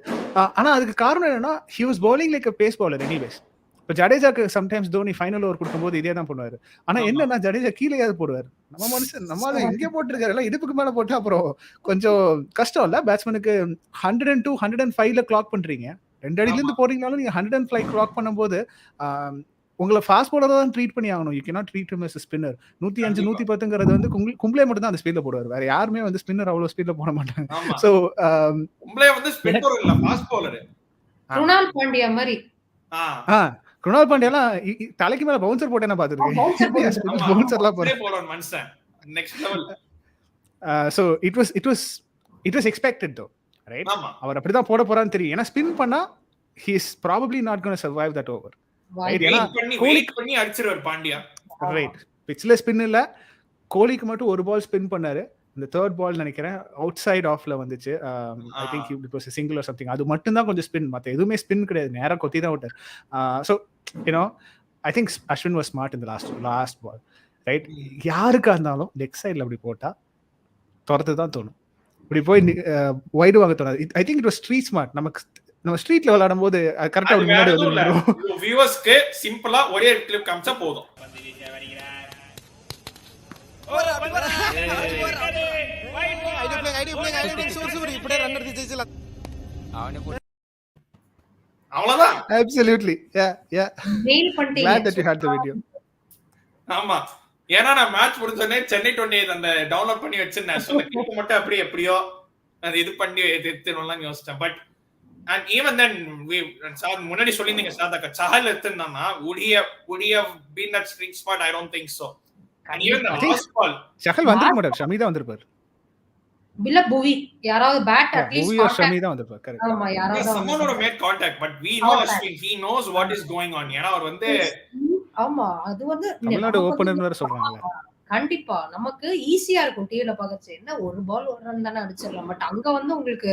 ஆனா அதுக்கு காரணம் என்னன்னா, he was bowling like a pace bowler anyways. இப்போ ஜடேஜாக்கு சம்டைம்ஸ் தோனி ஃபைனல் ஓவர் கொடுக்கும்போது இதே தான் பண்ணுவாரு. ஆனா என்னன்னா ஜடேஜா கீழேயாவது போடுவார். நம்ம மனுஷன் நம்மளால எங்கே போட்டிருக்காரு, எல்லாம் இடுப்புக்கு மேல போட்டு அப்புறம் கொஞ்சம் கஷ்டம் இல்ல பேட்ஸ்மேனுக்கு. 102 105ல கிளாக் பண்றீங்க, 2 அடியில இருந்து போறீங்கனாலும் நீங்க 105 கிளாக் பண்ணும்போது உங்களை ஃபாஸ்ட் பவுலரா தான் ட்ரீட் பண்ணி ஆகணும். You cannot treat him as a spinner. 105 110ங்கிறது வந்து கும்ப்ளே மட்டும் தான் அந்த ஸ்பீட்ல போடுவார். வேற யாருமே வந்து ஸ்பின்னர் அவ்வளவு ஸ்பீட்ல போட மாட்டாங்க. சோ கும்ப்ளே வந்து ஸ்பின்னர் இல்ல ஃபாஸ்ட் பவுலர். குணால் பாண்டியா மாதிரி. குணால் பாண்டியாலாம் தலைக்கு மேல பவுன்சர் போட்டு என்ன பாத்துருக்கேன். பவுன்சர்லாம் போடுற மனுஷன் next level. So it was expected தோ, ரைட்? அவர் அப்படிதான் போட போறான்னு தெரியும். ஏன்னா ஸ்பின் பண்ணா he is probably not going to survive that over. Wait பண்ணி அடிச்சிருவார் பாண்டியா. ரைட், பிட்ச்ல ஸ்பின் இல்ல, கோலிக்கு மட்டும் ஒரு பால் ஸ்பின் பண்ணாரு. இந்த தேர்ட் பால் நினைக்கிறேன் அவுட் சைட் ஆஃப்ல வந்துச்சு. ஐ think it was a single or something. அது மட்டும் தான் கொஞ்சம் ஸ்பின், மத்த எதுவுமே ஸ்பின் கிடையாது, நேரா கொத்தி தான் விட்டார். So you know I think Ashwin was smart in the last ball, right? யாருக்கா இருந்தாலும் லெக் சைடுல அப்படி போட்டா துரத்து தான் தோணும். இப்படி போய் வைடு வாங்க தோணாது. ஐ think it was street smart. நம்ம ஸ்ட்ரீட்ல விளையாடும் போது கரெக்டா முன்னாடி வந்து வியூவர்ஸ்க்கு சிம்பிளா ஒரே கிளிப் காமிச்சா போதும். அவ்வளவுதான். Absolutely. Yeah. Glad that you had the video. ஆமா, ஏன்னா நான் மேட்ச் முடிஞ்சோடனே சென்னை 28 அந்த டவுன்லோட் பண்ணி வச்சிருந்தேன். சோ அந்த கிளிப் மட்டும் அப்படியே எப்படியோ அது இது பண்ணி எடுத்துறலாம் யோசிச்சேன். பட் and even then முன்னாடி சொல்லிருந்தீங்க சாதாக்கா Chahal எடுத்துனானா would he have been that string spot? I don't think so. And even the last ball Chahal வந்திருக்க மாட்டார், ஷமி தான் வந்திருப்பார். இல்ல புவி யாராவது பேட் அட்லீஸ்ட் புவி ஷமி தான் வந்திருப்பார். கரெக்ட். ஆமா, யாராவது someone would have made contact, but we know Ashwin, he knows what is going on. ஏனா அவர் வந்து ஆமா, அது வந்து தமிழ்நாடு ஓபனர் வேற சொல்றாங்க. கண்டிப்பா நமக்கு ஈஸியா இருக்கும் டிவில பார்க்கறது. என்ன ஒரு பால் ஒரு ரன் தான அடிச்சிரலாம். பட் அங்க வந்து உங்களுக்கு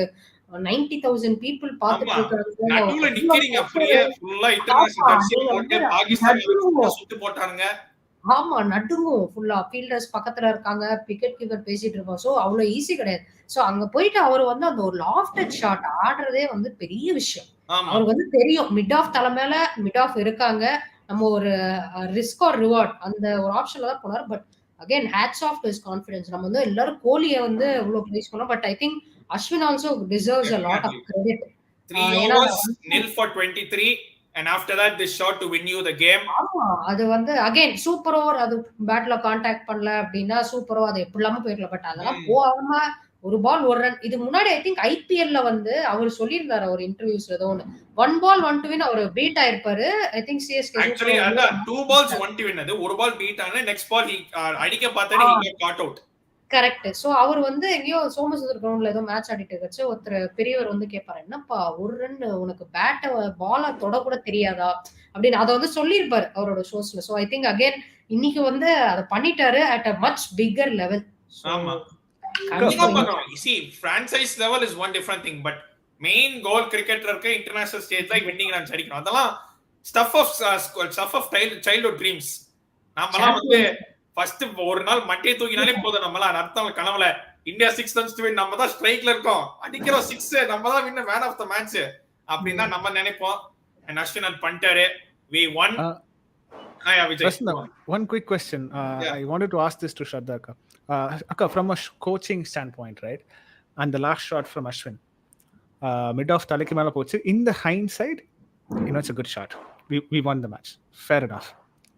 90,000 people பாத்துட்டு இருக்காங்க. நடுவுல நிக்கிறீங்க அப்படியே ஃபுல்லா இன்டர்நேஷனல் ஜெர்சி போட்டு பாகிஸ்தான் சுட்டு போட்டாங்க. ஆமா, நடுங்கும் ஃபுல்லா. ஃபீல்டர்ஸ் பக்கத்துல இருக்காங்க, விக்கெட் கீப்பர் பேசிட்டு இருப்பாங்க. சோ அவ்வளவு ஈஸி கிடையாது. சோ அங்க போயிட்டு அவர் வந்து அந்த ஒரு லாஃப்டட் ஷாட் ஆடுறதே வந்து பெரிய விஷயம். அவருக்கு வந்து தெரியும் மிட் ஆஃப் தலை மேல மிட் ஆஃப் இருக்காங்க, நம்ம ஒரு ரிஸ்க் ஆர் ரிவார்ட் அந்த ஒரு ஆப்ஷன்ல தான் போனார். But again hats off to his confidence. நம்ம வந்து எல்லாரும் கோலியை வந்து இவ்வளவு பிரைஸ் பண்ணோம். But I think Ashwin also deserves a lot of credit. 3 overs nil for 23 and after that this shot to win you the game. ஆமா, அது வந்து அகைன் சூப்பர் ஓவர். அது பேட்ல கான்டாக்ட் பண்ணல அப்படின்னா சூப்பர் ஓவர், அது எப்படிலாம போயிடல. பட் அதெல்லாம் போகாம ஒரு பால் ஒரு ரன். இது முன்னாடி ஐ திங்க் ஐபிஎல்ல வந்து அவர் சொல்லியிருந்தாரு ஒரு இன்டர்வியூஸ்ல ஏதோ ஒன்று 1 ball 1 to win அவர் பீட் ஆயிருப்பாரு. ஐ திங்க் சிஎஸ்கே ஆக்சுவலி அதான் 2 balls 1 to win. அது ஒரு பால் பீட் ஆன நெக்ஸ்ட் பால் அடிக்க பார்த்தாரு, he got caught out. Correct. So அவர் வந்து எங்கேயோ சோமசுந்தர் கிரவுண்ட்ல ஏதோ மேட்ச் ஆடிட்டு இருந்துச்சு. ஒருத்தர் பெரியவர் வந்து கேட்பாரு, என்னப்பா ஒரு ரன் உனக்கு பேட்டை பால தொட கூட தெரியாதா அப்படின்னு அதை வந்து சொல்லியிருப்பாரு அவரோட ஷோஸ்ல. சோ ஐ திங்க் அகைன் இன்னைக்கு வந்து அதை பண்ணிட்டாரு at a much bigger level. ஆமா, see franchise level is one different thing, but main goal cricketerக்கு international stage like winning runs அடிக்கணும். அதெல்லாம் stuff of childhood dreams. நாமலாம் வந்து ஃபர்ஸ்ட் ஒரு நாள் மட்டையை தூக்கினாலே போதும், நம்மளாம் அர்த்தம் கனவுல இந்தியா 6 runs to win, நம்ம தான் ஸ்ட்ரைக்ல இருக்கோம், அடிக்கிறோம் 6, நம்ம தான் win man of the match அப்படின்னு தான் நம்ம நினைப்போம். And Ashwin and Pant we won. Vijay, one quick question. I wanted to ask this to Sharadha akka. Akka, from a coaching standpoint, right? And the last shot from Ashwin, mid off தலைக்கு மேல போச்சு. In the hindsight, you know, it's a good shot. We won the match. Fair enough.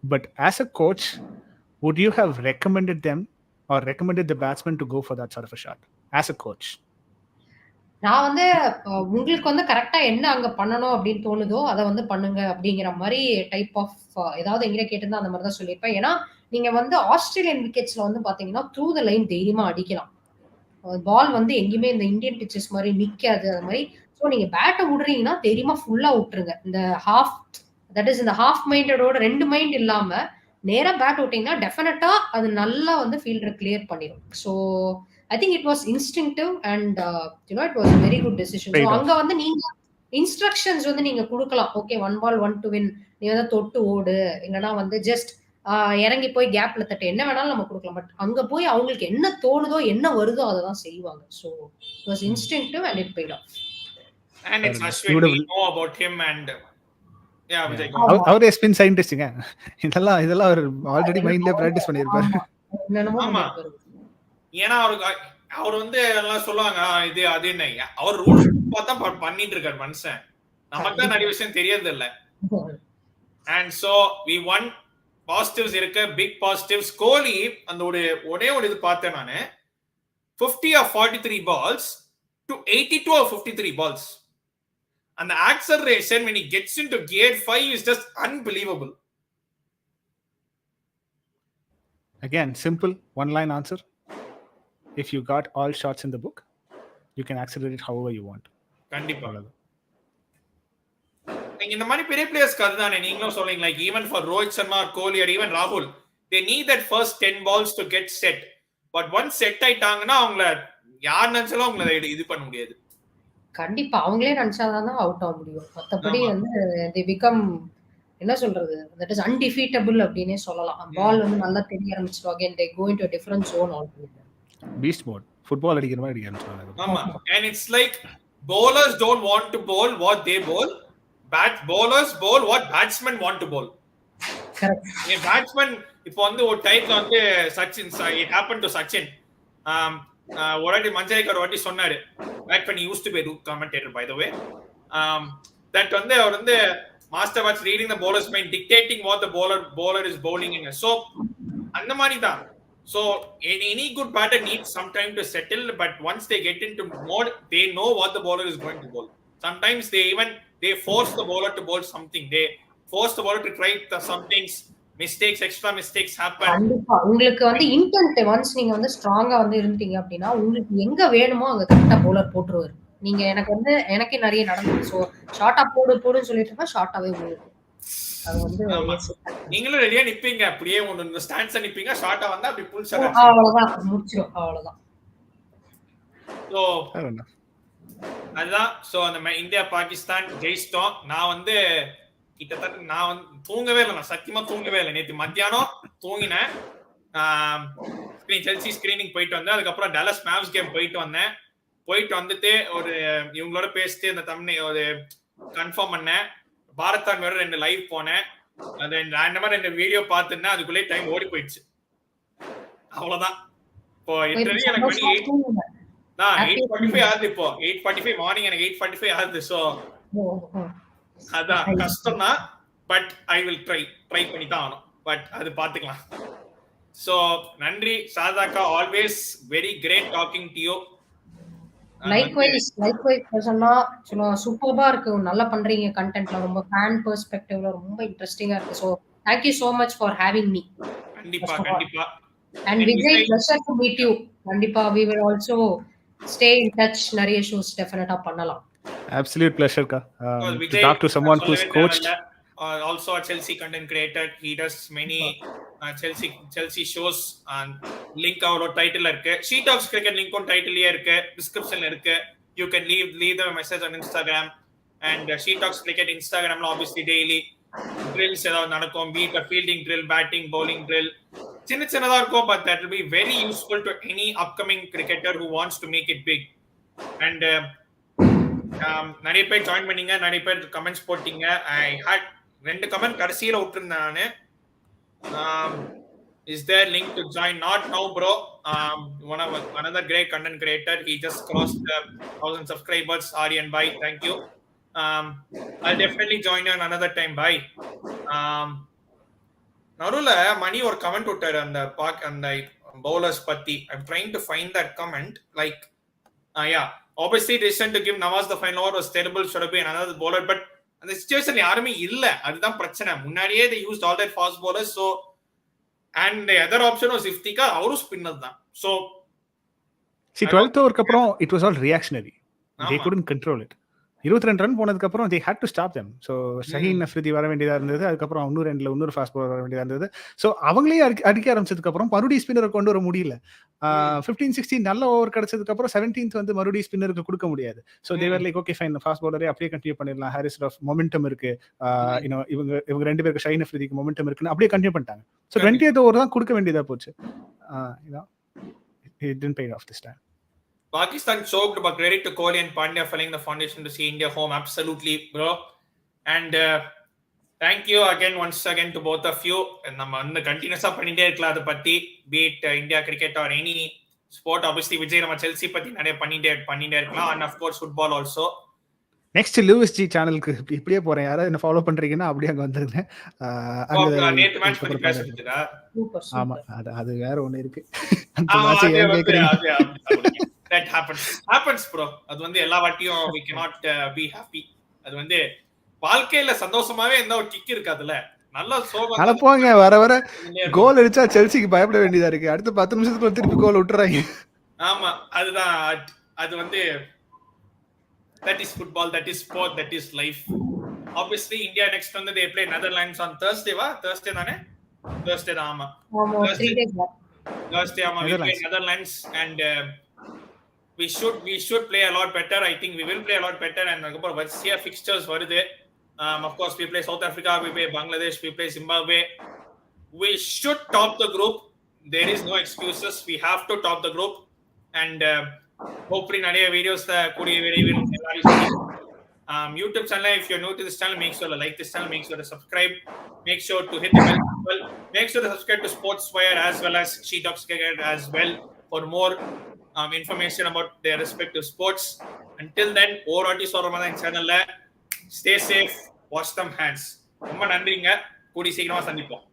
But as a coach, would you have recommended them or recommended the batsman to go for that sort of a shot as a coach? நான் வந்து உங்களுக்கு வந்து கரெக்டா என்ன அங்க பண்ணணும் அப்படின்னு தோணுதோ அதை வந்து பண்ணுங்க அப்படிங்கிற மாதிரி டைப் ஆஃப் ஏதாவது எங்க கேட்டிருந்தா அந்த மாதிரி தான் சொல்லியிருப்பேன். ஏன்னா நீங்க வந்து ஆஸ்திரேலியன் விக்கெட்ஸ்ல வந்து பாத்தீங்கன்னா த்ரூ த லைன் தைரியமா அடிக்கலாம். பால் வந்து எங்கேயுமே இந்த இந்தியன் பிச்சஸ் மாதிரி நிக்காது. அது மாதிரி ஸோ நீங்க பேட்டை விடுறீங்கன்னா தைரியமா ஃபுல்லா விட்டுருங்க. இந்த ஹாஃப் தட் இஸ் இந்த ஹாஃப் மைண்டடோட 2 மைண்ட் இல்லாம நேரா பேட் விட்டீங்கன்னா டெஃபினட்டா அது நல்லா வந்து ஃபீல்டர் கிளியர் பண்ணிடும். So I think it was instinctive and you know it was very good decision. So அங்க வந்து நீங்க இன்ஸ்ட்ரக்ஷன்ஸ் வந்து நீங்க குடுக்கலாம். Okay 1 ball 1 to win. நீ வந்து தொட்டு ஓடு. இல்லன்னா வந்து ஜஸ்ட் இறங்கி போய் கேப்ல தட்டு. என்ன வேணாலும் நம்ம குடுக்கலாம். பட் அங்க போய் அவங்களுக்கு என்ன தோணுதோ, என்ன வருதோ அததான் செய்வாங்க. So it was instinctive and it paid off. And it's Ashwin, we know about him and yeah, Vijay, go on. அவரே ஸ்பின் சயின்டிஸ்ட்ங்க. இதெல்லாம் அவர் ஆல்ரெடி மைண்ட்ல பிராக்டிஸ் பண்ணிருப்பாரு. என்னென்னமோ ஆமா. பண்ணிருப்பாரு. ஏன்னா அவர் வந்து எல்லாம் சொல்லுவாங்க இது அதுன்னு அவர் ரூல்ஸ் பார்த்தா பண்ணிட்டு இருக்காரு மனுஷன். நமக்கு தான் நிறைய விஷயம் தெரியறது இல்ல. And so we won positives இருக்கு, பிக் பாசிட்டிவ்ஸ். கோலி அந்த ஒரே ஒரு இது பார்த்தேன் நானு. 50 or 43 balls to 82 or 53 balls. And the acceleration when he gets into gear 5 is just unbelievable. Again, simple one line answer. If you got all shots in the book, you can accelerate it however you want. கண்டிப்பா. நீங்க இந்த மாதிரி பெரிய பிளேயர்ஸ்க்கு அதுதானே நீங்களும் சொல்றீங்க, like even for Rohit Sharma or Kohli or even Rahul, they need that first 10 balls to get set. But once set ஆயிட்டாங்கன்னா அவங்கள யார் நினைச்சாலும் அவங்கள இது பண்ண முடியாது. கண்டிப்பா அவங்களே நினைச்சாதான் அவுட் ஆக முடியும். மத்தபடி வந்து they become என்ன சொல்றது, that is undefeatable அப்படினே சொல்லலாம். பால் வந்து நல்லா தெரிய ஆரம்பிச்சிடும். again they go into a different zone altogether. Beast mode. Football அடிக்கிற மாதிரி அடிக்க ஆரம்பிச்சிடுவாங்க. ஆமா. And it's like bowlers don't want to bowl what they bowl. Bowlers bowl what batsmen want to bowl. Correct. A batsman இப்போ வந்து ஒரு டைம்ல வந்து Sachin, it happened to Sachin. ஒருவாட்டி மஞ்சரிக்கர் வாட்டி சொன்னாரு, back when he used to be a commentator by the way, that வந்து அவர் வந்து master was reading the bowler's mind, dictating what the bowler is bowling in. So அந்த மாதிரி தான். So any good batter needs some time to settle, but once they get into mode, they know what the bowler is going to bowl. Sometimes they force the bowler to bowl something. They force the bowler to try some things. Extra mistakes happen. கண்டிப்பா உங்களுக்கு வந்து intend once நீங்க வந்து ஸ்ட்ராங்கா வந்து இருந்தீங்க அப்படின்னா உங்களுக்கு எங்க வேணுமோ அங்க கரெக்டா பவுலர் போட்டுருவாரு. நீங்க எனக்கே நிறைய நடந்துச்சு. சோ ஷார்ட்டா போடுன்னு சொல்லிட்டு இருந்தா ஷார்ட்டாவே போயிடும். அது வந்து நீங்களும் ரெடியா நிப்பீங்க, அப்படியே ஒன்னு ஸ்டாண்ட்ஸ் நிப்பீங்க, ஷார்ட்டா வந்தா அப்படி புல் ஷாட் அவ்வளவுதான் முடிச்சிரும். அவ்வளவுதான். சோ அதுதான். சோ அந்த இந்தியா பாகிஸ்தான் ஜெயிச்சிட்டோம். நான் வந்து கிட்டத்தட்ட நான் வந்து தூங்கவே இல்லை. நான் சத்தியமா தூங்கவே இல்லை. நேற்று மத்தியானம் தூங்கினேன். செல்சி ஸ்கிரீனிங் போயிட்டு வந்தேன். அதுக்கப்புறம் டலஸ் மேவ்ஸ் கேம் போயிட்டு வந்தேன். போயிட்டு வந்துட்டு ஒரு இவங்களோட பேசிட்டு இந்த ஒரு கன்ஃபார்ம் பண்ணேன். பாரத்தான் வேற 2 லைவ் போனேன். அது ரேண்டமா 2 வீடியோ பார்த்துன்னா அதுக்குள்ளே டைம் ஓடி போயிடுச்சு. அவ்வளவுதான். இப்போ இன்டர்வியூ எனக்கு மணி 8:45 ஆகுது. இப்போ 8:45 மார்னிங் எனக்கு 8:45 ஆகுது. ஸோ அதான் கஷ்டம் தான். பட் ஐ வில் ட்ரை பண்ணி தான் ஆகணும். பட் அது பார்த்துக்கலாம். ஸோ நன்றி சாரதாக்கா, always very great talking to you. Likewise சொன்னா சூப்பர்பா இருக்கு. நல்லா பண்றீங்க. கண்டென்ட்ல ரொம்ப ஃபேன் பெர்ஸ்பெக்டிவ்ல ரொம்ப இன்ட்ரெஸ்டிங்கா இருக்கு. So thank you so much for having me. கண்டிப்பா. And Vijay, pleasure to meet you. கண்டிப்பா we will also stay in touch. நிறைய ஷோஸ் டெஃபினட்டா பண்ணலாம். Absolute pleasure ka. To talk to someone who's coached. Also a Chelsea content creator. He does many Chelsea shows. And link our title irukku. She Talks Cricket link on title liye irukku, description la irukku. You can leave the message on Instagram. And She Talks Cricket Instagram la obviously daily drills edavadhu nadakum. Be it a fielding drill, batting, bowling drill, சின்னதா இருக்கும். But that will be very useful to any upcoming cricketer who wants to make it big. And நிறைய பேர் join பண்ணீங்க, நிறைய பேர் comments போட்டீங்க. ஐ had 2 comment கடைசியில விட்டுருந்தேன் நானு. Is there link to join? Not now bro. Another great content creator. He just crossed 1,000 subscribers. Aryan, bye. Thank you. I'll definitely join you another time. Bye. நடுவுல மணி ஒரு comment விட்டாரு அந்த bowlers பத்தி. I'm trying to find that comment. Like yeah, obviously decision to give Nawaz the final over was terrible. Should have been another bowler, but அந்த சிச்சுவேஷன்ல யாருமே இல்ல. அதுதான் பிரச்சனை. முன்னாடியே they used all their fast bowlers. So and the other option was Iftika, அவரும் spinner தான். So see 12th over அப்புறம் it was all reactionary. They couldn't control it. 22 run போனதுக்கு அப்புறம் they had to stop them. So Shaheen Afridi வர வேண்டியதா இருந்தது. அதுக்கப்புறம் இன்னொரு ஃபாஸ்ட் பவுலர் வர வேண்டியதா இருந்தது. ஸோ அவங்களே அடிக்க ஆரம்பிச்சதுக்கு அப்புறம் மறுபடியும் ஸ்பின்னரை கொண்டு வர முடியல. 15-16 நல்ல ஓவர் கிடைச்சதுக்கு அப்புறம் 17th வந்து மறுபடியும் ஸ்பின்னருக்கு கொடுக்க முடியாது. ஸோ தேவர் லைக் ஓகே ஃபைன் ஃபாஸ்ட் பவுலரே அப்படியே கண்டினியூ பண்ணிடலாம். ஹாரிஸ் ரஃப் மொமெண்டம் இருக்கு, இவங்க ரெண்டு பேருக்கு ஷஹீன் அஃப்ரிதிக்கு மொமெண்டம் இருக்குன்னு அப்படியே கண்டினியூ பண்ணிட்டாங்க. ஸோ 20th ஓவர் தான் கொடுக்க வேண்டியதா போச்சு. It didn't pay off this time. Pakistan choked, but credit to Kohli and Pandya for laying the foundation to see India home. Absolutely, bro. And thank you once again to both of you. நம்ம வந்து கண்டினியூஸா பண்ணிட்டே இருக்கலாம் அதை பத்தி, beat India cricket or any sport. Obviously Vijay நம்ம Chelsea பத்தி நிறைய பண்ணிட்டே இருக்கலாம். And of course football also. Next Louis G சேனலுக்கு இப்படியே போறேன். யாராவது என்ன ஃபாலோ பண்றீங்கன்னா அப்படியே அங்க வந்துருங்க. நேத்து மேட்ச் பத்தி பேசிட்டா. ஆமா, அது வேற ஒண்ணு இருக்கு. That happens bro. அது வந்து எல்லா வாட்டியும் we cannot be happy. அது வந்து வாழ்க்கையில சந்தோஷமாவே எந்த ஒரு கிக் இருக்காதுல. நல்ல சோகம். அட போங்க, வர கோல் அடிச்சா செல்சிக்கு பயப்பட வேண்டியதா இருக்கு. அடுத்த 10 நிமிஷத்துக்குள்ள திருப்பி கோல் விட்டுறாங்க. ஆமா, அதுதான். அது வந்து that is football, that is sport, that is life. Obviously India next வந்து they play Netherlands on Thursday தானே? Thursday தான். ஆமா, 3 days Thursday. ஆமா, we play Netherlands and we should play a lot better. I think we will play a lot better. And அதுக்கப்புறம் வரிசையா fixtures வருது. Of course we play South Africa, we play Bangladesh, we play Zimbabwe. We should top the group. There is no excuses. We have to top the group. And hopefully நிறைய videos கூடிய விரைவில் YouTube channel. If you're new to this channel, make sure to like this channel, make sure to subscribe, make sure to hit the bell as well, make sure to subscribe to Sportzwire as well as She Talks Cricket as well for more information about their respective sports. Until then, ஓராட்டி சொல்றமாதான் சேனல்ல stay safe, wash them hands. ரொம்ப நன்றிங்க. கூடி சீக்கிரமா சந்திப்போம்.